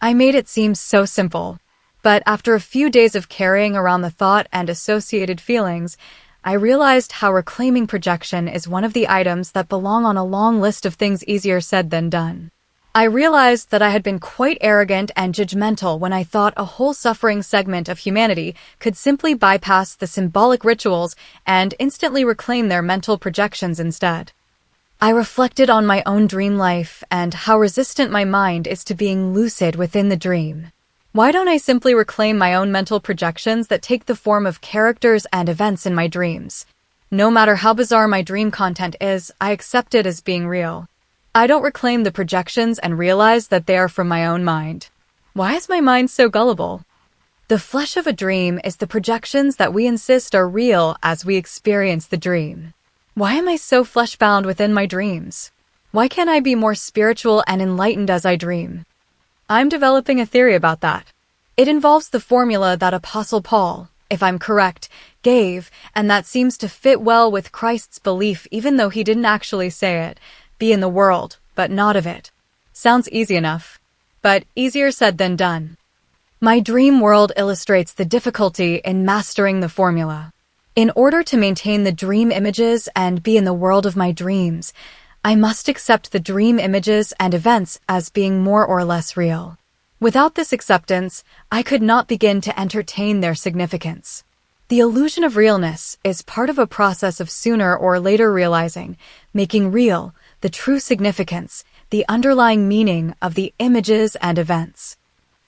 I made it seem so simple. But after a few days of carrying around the thought and associated feelings, I realized how reclaiming projection is one of the items that belong on a long list of things easier said than done. I realized that I had been quite arrogant and judgmental when I thought a whole suffering segment of humanity could simply bypass the symbolic rituals and instantly reclaim their mental projections instead. I reflected on my own dream life and how resistant my mind is to being lucid within the dream. Why don't I simply reclaim my own mental projections that take the form of characters and events in my dreams? No matter how bizarre my dream content is, I accept it as being real. I don't reclaim the projections and realize that they are from my own mind. Why is my mind so gullible? The flesh of a dream is the projections that we insist are real as we experience the dream. Why am I so flesh-bound within my dreams? Why can't I be more spiritual and enlightened as I dream? I'm developing a theory about that. It involves the formula that Apostle Paul, if I'm correct, gave, and that seems to fit well with Christ's belief even though he didn't actually say it. Be in the world, but not of it. Sounds easy enough, but easier said than done. My dream world illustrates the difficulty in mastering the formula. In order to maintain the dream images and be in the world of my dreams, I must accept the dream images and events as being more or less real. Without this acceptance, I could not begin to entertain their significance. The illusion of realness is part of a process of sooner or later realizing, making real, the true significance, the underlying meaning of the images and events.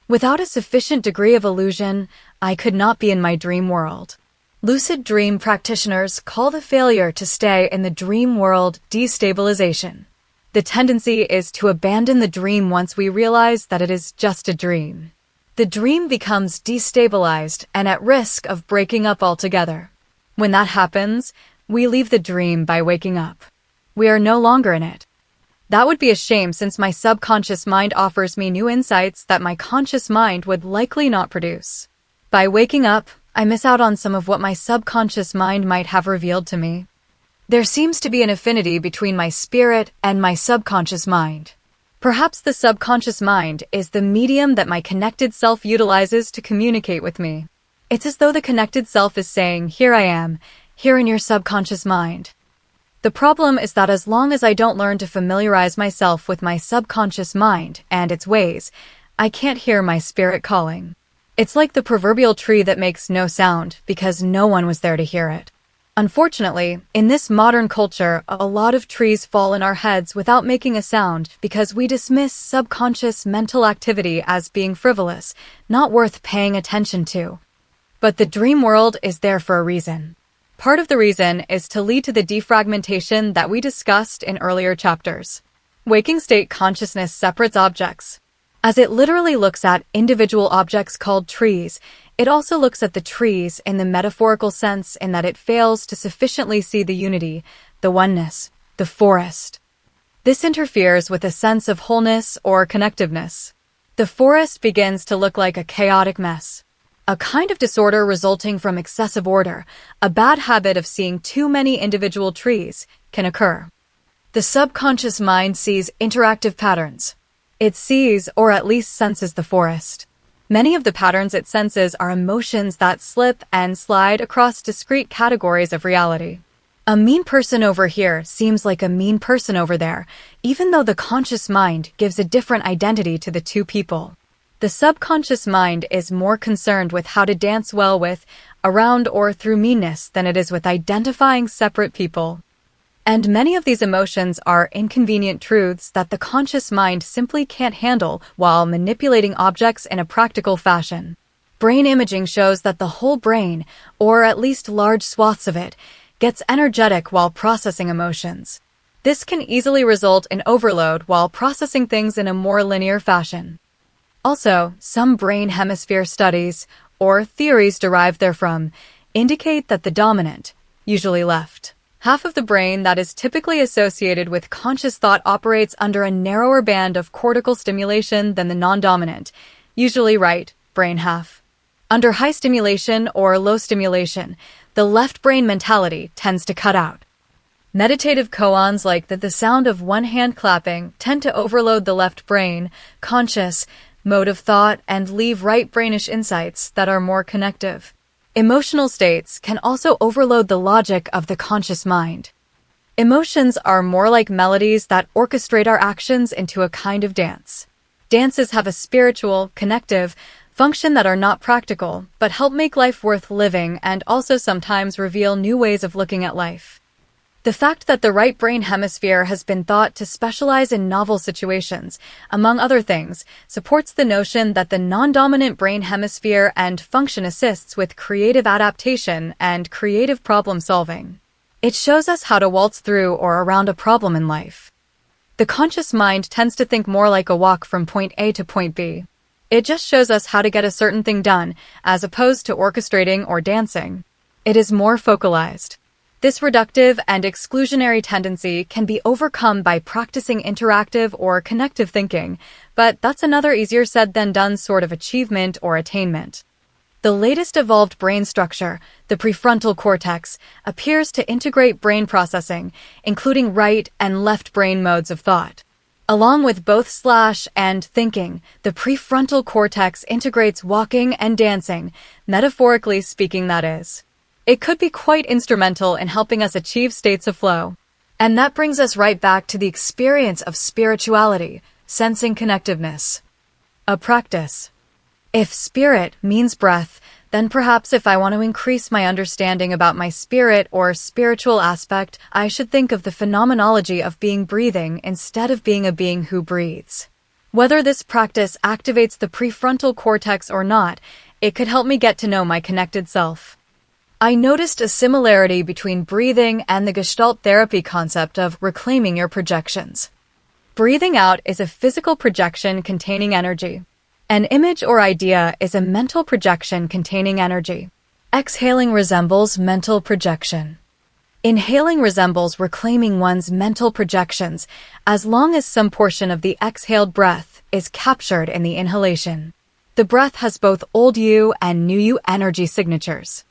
Without a sufficient degree of illusion, I could not be in my dream world. Lucid dream practitioners call the failure to stay in the dream world destabilization. The tendency is to abandon the dream once we realize that it is just a dream. The dream becomes destabilized and at risk of breaking up altogether. When that happens, we leave the dream by waking up. We are no longer in it. That would be a shame since my subconscious mind offers me new insights that my conscious mind would likely not produce. By waking up, I miss out on some of what my subconscious mind might have revealed to me. There seems to be an affinity between my spirit and my subconscious mind. Perhaps the subconscious mind is the medium that my connected self utilizes to communicate with me. It's as though the connected self is saying, "Here I am, here in your subconscious mind." The problem is that as long as I don't learn to familiarize myself with my subconscious mind and its ways, I can't hear my spirit calling. It's like the proverbial tree that makes no sound because no one was there to hear it. Unfortunately, in this modern culture, a lot of trees fall in our heads without making a sound because we dismiss subconscious mental activity as being frivolous, not worth paying attention to. But the dream world is there for a reason. Part of the reason is to lead to the defragmentation that we discussed in earlier chapters. Waking state consciousness separates objects. As it literally looks at individual objects called trees, it also looks at the trees in the metaphorical sense in that it fails to sufficiently see the unity, the oneness, the forest. This interferes with a sense of wholeness or connectiveness. The forest begins to look like a chaotic mess. A kind of disorder resulting from excessive order, a bad habit of seeing too many individual trees, can occur. The subconscious mind sees interactive patterns. It sees, or at least senses, the forest. Many of the patterns it senses are emotions that slip and slide across discrete categories of reality. A mean person over here seems like a mean person over there, even though the conscious mind gives a different identity to the two people. The subconscious mind is more concerned with how to dance well with, around, or through meanness than it is with identifying separate people. And many of these emotions are inconvenient truths that the conscious mind simply can't handle while manipulating objects in a practical fashion. Brain imaging shows that the whole brain, or at least large swaths of it, gets energetic while processing emotions. This can easily result in overload while processing things in a more linear fashion. Also, some brain hemisphere studies, or theories derived therefrom, indicate that the dominant, usually left, half of the brain that is typically associated with conscious thought operates under a narrower band of cortical stimulation than the non-dominant, usually right, brain half. Under high stimulation or low stimulation, the left brain mentality tends to cut out. Meditative koans like that the sound of one hand clapping tend to overload the left brain, conscious, mode of thought and leave right-brainish insights that are more connective. Emotional states can also overload the logic of the conscious mind. Emotions are more like melodies that orchestrate our actions into a kind of dance. Dances have a spiritual, connective function that are not practical, but help make life worth living and also sometimes reveal new ways of looking at life. The fact that the right brain hemisphere has been thought to specialize in novel situations, among other things, supports the notion that the non-dominant brain hemisphere and function assists with creative adaptation and creative problem solving. It shows us how to waltz through or around a problem in life. The conscious mind tends to think more like a walk from point A to point B. It just shows us how to get a certain thing done, as opposed to orchestrating or dancing. It is more focalized. This reductive and exclusionary tendency can be overcome by practicing interactive or connective thinking, but that's another easier said than done sort of achievement or attainment. The latest evolved brain structure, the prefrontal cortex, appears to integrate brain processing, including right and left brain modes of thought. Along with both and thinking, the prefrontal cortex integrates walking and dancing, metaphorically speaking that is. It could be quite instrumental in helping us achieve states of flow. And that brings us right back to the experience of spirituality, sensing connectiveness. A practice. If spirit means breath, then perhaps if I want to increase my understanding about my spirit or spiritual aspect, I should think of the phenomenology of being breathing instead of being a being who breathes. Whether this practice activates the prefrontal cortex or not, it could help me get to know my connected self. I noticed a similarity between breathing and the Gestalt therapy concept of reclaiming your projections. Breathing out is a physical projection containing energy. An image or idea is a mental projection containing energy. Exhaling resembles mental projection. Inhaling resembles reclaiming one's mental projections as long as some portion of the exhaled breath is captured in the inhalation. The breath has both old you and new you energy signatures.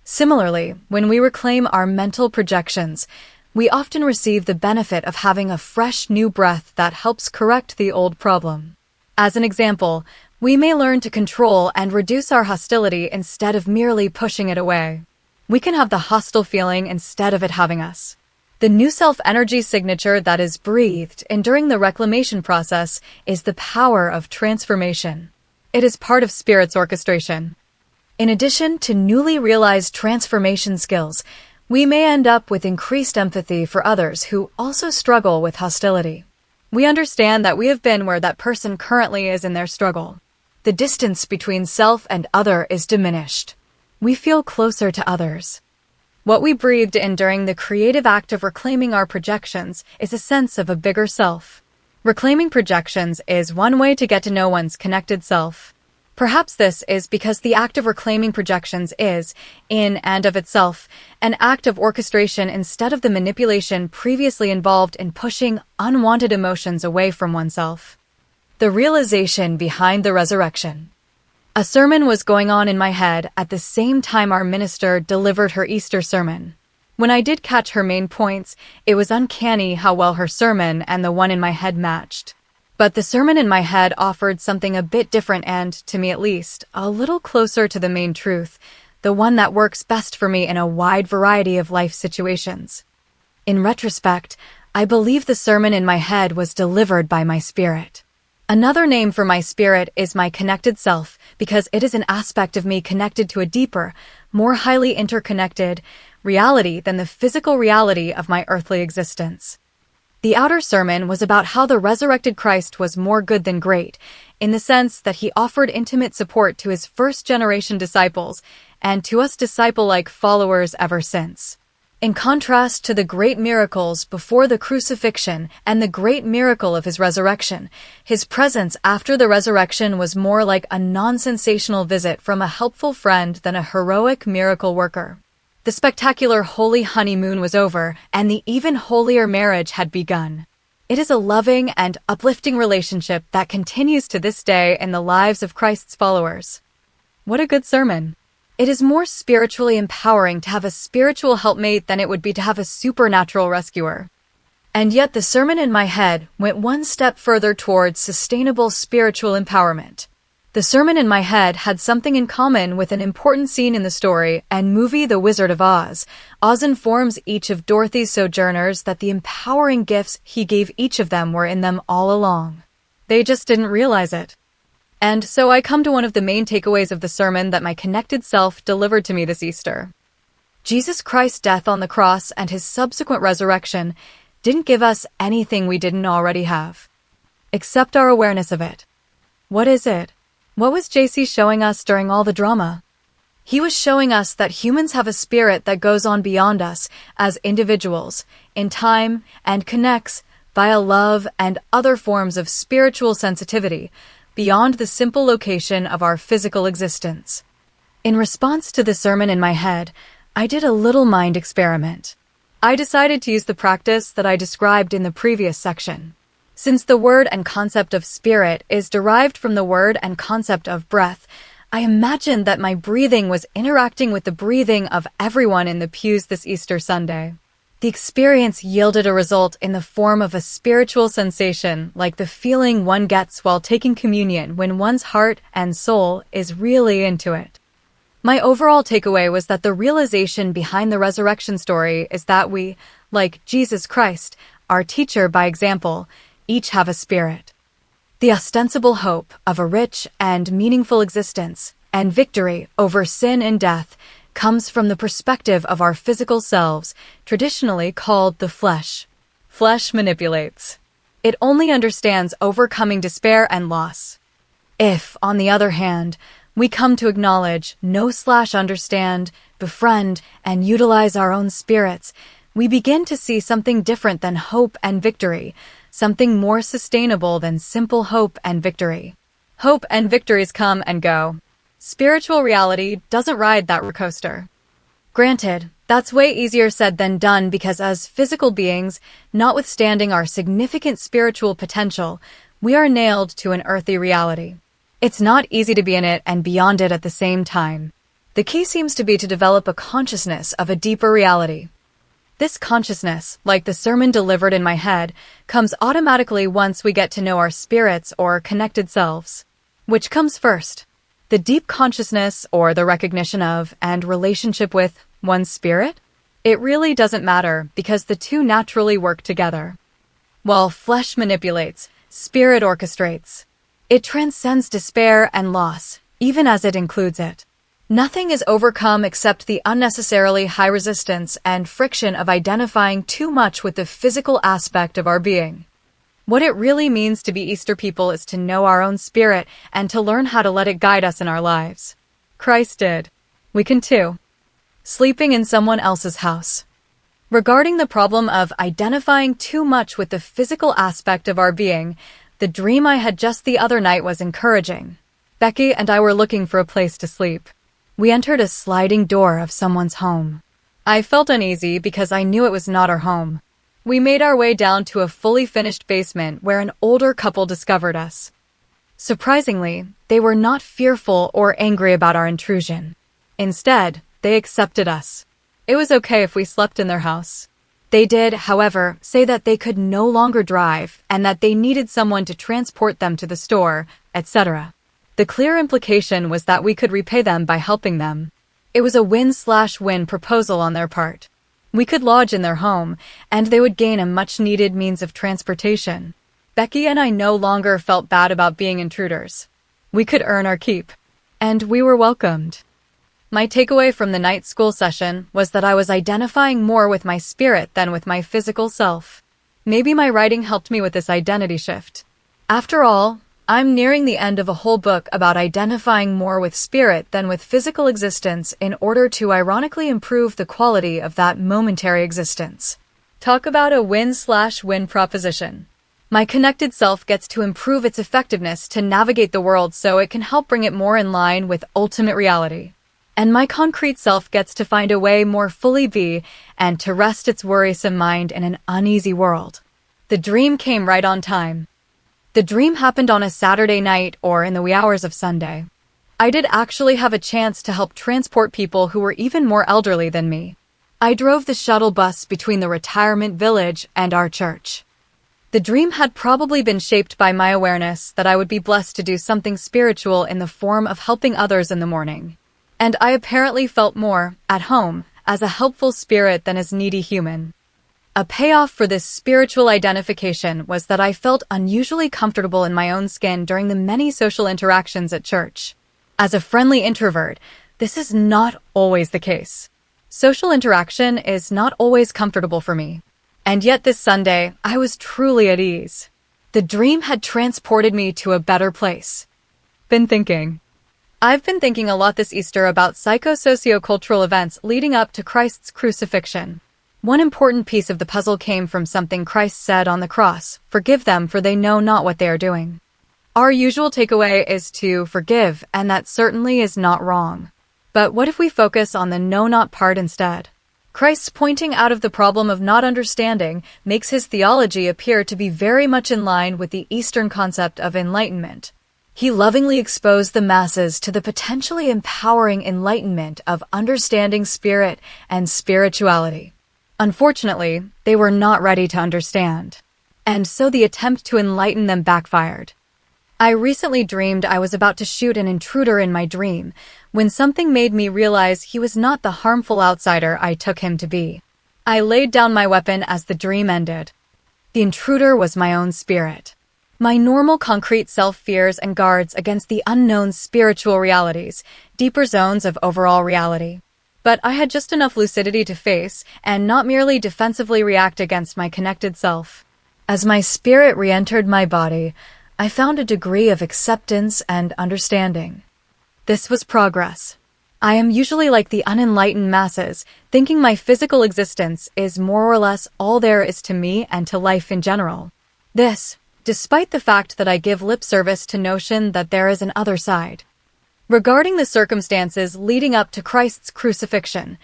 Similarly, when we reclaim our mental projections, we often receive the benefit of having a fresh new breath that helps correct the old problem. As an example, we may learn to control and reduce our hostility instead of merely pushing it away. We can have the hostile feeling instead of it having us. The new self-energy signature that is breathed in during the reclamation process is the power of transformation. It is part of spirit's orchestration. In addition to newly realized transformation skills, we may end up with increased empathy for others who also struggle with hostility. We understand that we have been where that person currently is in their struggle. The distance between self and other is diminished. We feel closer to others. What we breathed in during the creative act of reclaiming our projections is a sense of a bigger self. Reclaiming projections is one way to get to know one's connected self. Perhaps this is because the act of reclaiming projections is, in and of itself, an act of orchestration instead of the manipulation previously involved in pushing unwanted emotions away from oneself. The realization behind the resurrection. A sermon was going on in my head at the same time our minister delivered her Easter sermon. When I did catch her main points, it was uncanny how well her sermon and the one in my head matched. But the sermon in my head offered something a bit different and, to me at least, a little closer to the main truth, the one that works best for me in a wide variety of life situations. In retrospect, I believe the sermon in my head was delivered by my spirit. Another name for my spirit is my connected self, because it is an aspect of me connected to a deeper, more highly interconnected reality than the physical reality of my earthly existence. The outer sermon was about how the resurrected Christ was more good than great, in the sense that he offered intimate support to his first-generation disciples and to us disciple-like followers ever since. In contrast to the great miracles before the crucifixion and the great miracle of his resurrection, his presence after the resurrection was more like a non-sensational visit from a helpful friend than a heroic miracle worker. The spectacular holy honeymoon was over, and the even holier marriage had begun. It is a loving and uplifting relationship that continues to this day in the lives of Christ's followers. What a good sermon. It is more spiritually empowering to have a spiritual helpmate than it would be to have a supernatural rescuer. And yet the sermon in my head went one step further towards sustainable spiritual empowerment. The sermon in my head had something in common with an important scene in the story and movie The Wizard of Oz. Oz informs each of Dorothy's sojourners that the empowering gifts he gave each of them were in them all along. They just didn't realize it. And so I come to one of the main takeaways of the sermon that my connected self delivered to me this Easter. Jesus Christ's death on the cross and his subsequent resurrection didn't give us anything we didn't already have, except our awareness of it. What is it? What was JC showing us during all the drama? He was showing us that humans have a spirit that goes on beyond us as individuals in time and connects via love and other forms of spiritual sensitivity beyond the simple location of our physical existence. In response to the sermon in my head, I did a little mind experiment. I decided to use the practice that I described in the previous section. Since the word and concept of spirit is derived from the word and concept of breath, I imagined that my breathing was interacting with the breathing of everyone in the pews this Easter Sunday. The experience yielded a result in the form of a spiritual sensation like the feeling one gets while taking communion when one's heart and soul is really into it. My overall takeaway was that the realization behind the resurrection story is that we, like Jesus Christ, our teacher by example, each have a spirit. The ostensible hope of a rich and meaningful existence and victory over sin and death comes from the perspective of our physical selves, traditionally called the flesh. Flesh manipulates. It only understands overcoming despair and loss. If, on the other hand, we come to acknowledge, understand, befriend, and utilize our own spirits, we begin to see something different than hope and victory, something more sustainable than simple hope and victory. Hope and victories come and go. Spiritual reality doesn't ride that roller coaster. Granted, that's way easier said than done because as physical beings, notwithstanding our significant spiritual potential, we are nailed to an earthly reality. It's not easy to be in it and beyond it at the same time. The key seems to be to develop a consciousness of a deeper reality. This consciousness, like the sermon delivered in my head, comes automatically once we get to know our spirits or connected selves. Which comes first? The deep consciousness or the recognition of and relationship with one's spirit? It really doesn't matter because the two naturally work together. While flesh manipulates, spirit orchestrates. It transcends despair and loss, even as it includes it. Nothing is overcome except the unnecessarily high resistance and friction of identifying too much with the physical aspect of our being. What it really means to be Easter people is to know our own spirit and to learn how to let it guide us in our lives. Christ did. We can too. Sleeping in someone else's house. Regarding the problem of identifying too much with the physical aspect of our being, the dream I had just the other night was encouraging. Becky and I were looking for a place to sleep. We entered a sliding door of someone's home. I felt uneasy because I knew it was not our home. We made our way down to a fully finished basement where an older couple discovered us. Surprisingly, they were not fearful or angry about our intrusion. Instead, they accepted us. It was okay if we slept in their house. They did, however, say that they could no longer drive and that they needed someone to transport them to the store, etc. The clear implication was that we could repay them by helping them. It was a win-slash-win proposal on their part. We could lodge in their home, and they would gain a much-needed means of transportation. Becky and I no longer felt bad about being intruders. We could earn our keep. And we were welcomed. My takeaway from the night school session was that I was identifying more with my spirit than with my physical self. Maybe my writing helped me with this identity shift. After all, I'm nearing the end of a whole book about identifying more with spirit than with physical existence in order to ironically improve the quality of that momentary existence. Talk about a win-slash-win proposition. My connected self gets to improve its effectiveness to navigate the world so it can help bring it more in line with ultimate reality. And my concrete self gets to find a way more fully be and to rest its worrisome mind in an uneasy world. The dream came right on time. The dream happened on a Saturday night or in the wee hours of Sunday. I did actually have a chance to help transport people who were even more elderly than me. I drove the shuttle bus between the retirement village and our church. The dream had probably been shaped by my awareness that I would be blessed to do something spiritual in the form of helping others in the morning. And I apparently felt more at home as a helpful spirit than as needy human. A payoff for this spiritual identification was that I felt unusually comfortable in my own skin during the many social interactions at church. As a friendly introvert, this is not always the case. Social interaction is not always comfortable for me. And yet this Sunday, I was truly at ease. The dream had transported me to a better place. I've been thinking a lot this Easter about psycho-socio-cultural events leading up to Christ's crucifixion. One important piece of the puzzle came from something Christ said on the cross: "Forgive them, for they know not what they are doing." Our usual takeaway is to forgive, and that certainly is not wrong. But what if we focus on the know not part instead? Christ's pointing out of the problem of not understanding makes his theology appear to be very much in line with the Eastern concept of enlightenment. He lovingly exposed the masses to the potentially empowering enlightenment of understanding spirit and spirituality. Unfortunately, they were not ready to understand. And so the attempt to enlighten them backfired. I recently dreamed I was about to shoot an intruder in my dream, when something made me realize he was not the harmful outsider I took him to be. I laid down my weapon as the dream ended. The intruder was my own spirit. My normal concrete self fears and guards against the unknown spiritual realities, deeper zones of overall reality. But I had just enough lucidity to face and not merely defensively react against my connected self. As my spirit re-entered my body, I found a degree of acceptance and understanding. This was progress. I am usually like the unenlightened masses, thinking my physical existence is more or less all there is to me and to life in general. This, despite the fact that I give lip service to notion that there is an other side. Regarding the circumstances leading up to Christ's crucifixion,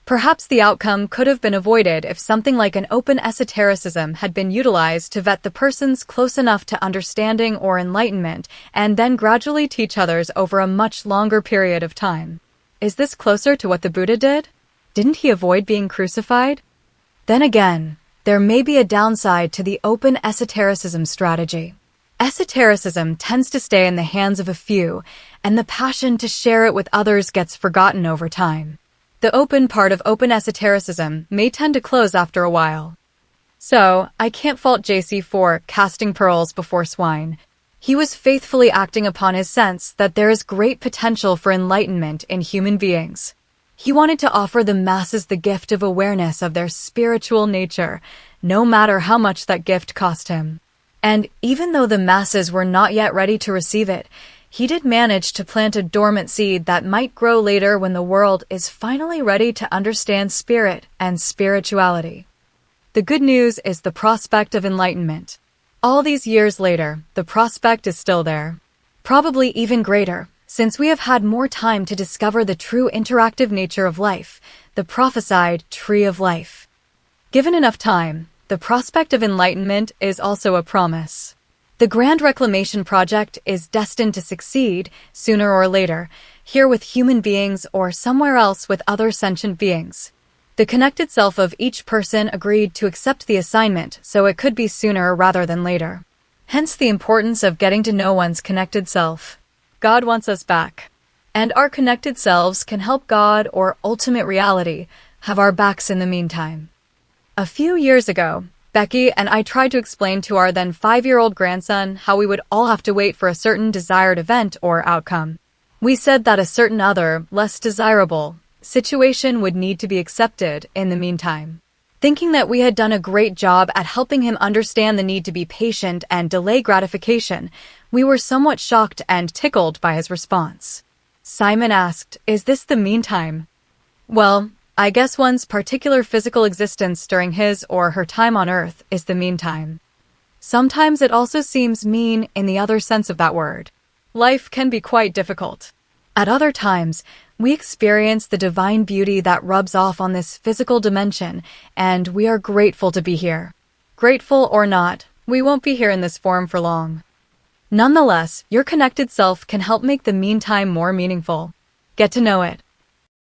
perhaps the outcome could have been avoided if something like an open esotericism had been utilized to vet the persons close enough to understanding or enlightenment and then gradually teach others over a much longer period of time. Is this closer to what the Buddha did? Didn't he avoid being crucified? Then again, there may be a downside to the open esotericism strategy. Esotericism tends to stay in the hands of a few, and the passion to share it with others gets forgotten over time. The open part of open esotericism may tend to close after a while. So, I can't fault JC for casting pearls before swine. He was faithfully acting upon his sense that there is great potential for enlightenment in human beings. He wanted to offer the masses the gift of awareness of their spiritual nature, no matter how much that gift cost him. And even though the masses were not yet ready to receive it, he did manage to plant a dormant seed that might grow later when the world is finally ready to understand spirit and spirituality. The good news is the prospect of enlightenment. All these years later, the prospect is still there. Probably even greater, since we have had more time to discover the true interactive nature of life, the prophesied tree of life. Given enough time, the prospect of enlightenment is also a promise. The Grand Reclamation Project is destined to succeed, sooner or later, here with human beings or somewhere else with other sentient beings. The connected self of each person agreed to accept the assignment, so it could be sooner rather than later. Hence the importance of getting to know one's connected self. God wants us back. And our connected selves can help God or ultimate reality have our backs in the meantime. A few years ago, Becky and I tried to explain to our then 5-year-old grandson how we would all have to wait for a certain desired event or outcome. We said that a certain other, less desirable, situation would need to be accepted in the meantime. Thinking that we had done a great job at helping him understand the need to be patient and delay gratification, we were somewhat shocked and tickled by his response. Simon asked, "Is this the meantime?" Well, I guess one's particular physical existence during his or her time on Earth is the meantime. Sometimes it also seems mean in the other sense of that word. Life can be quite difficult. At other times, we experience the divine beauty that rubs off on this physical dimension, and we are grateful to be here. Grateful or not, we won't be here in this form for long. Nonetheless, your connected self can help make the meantime more meaningful. Get to know it.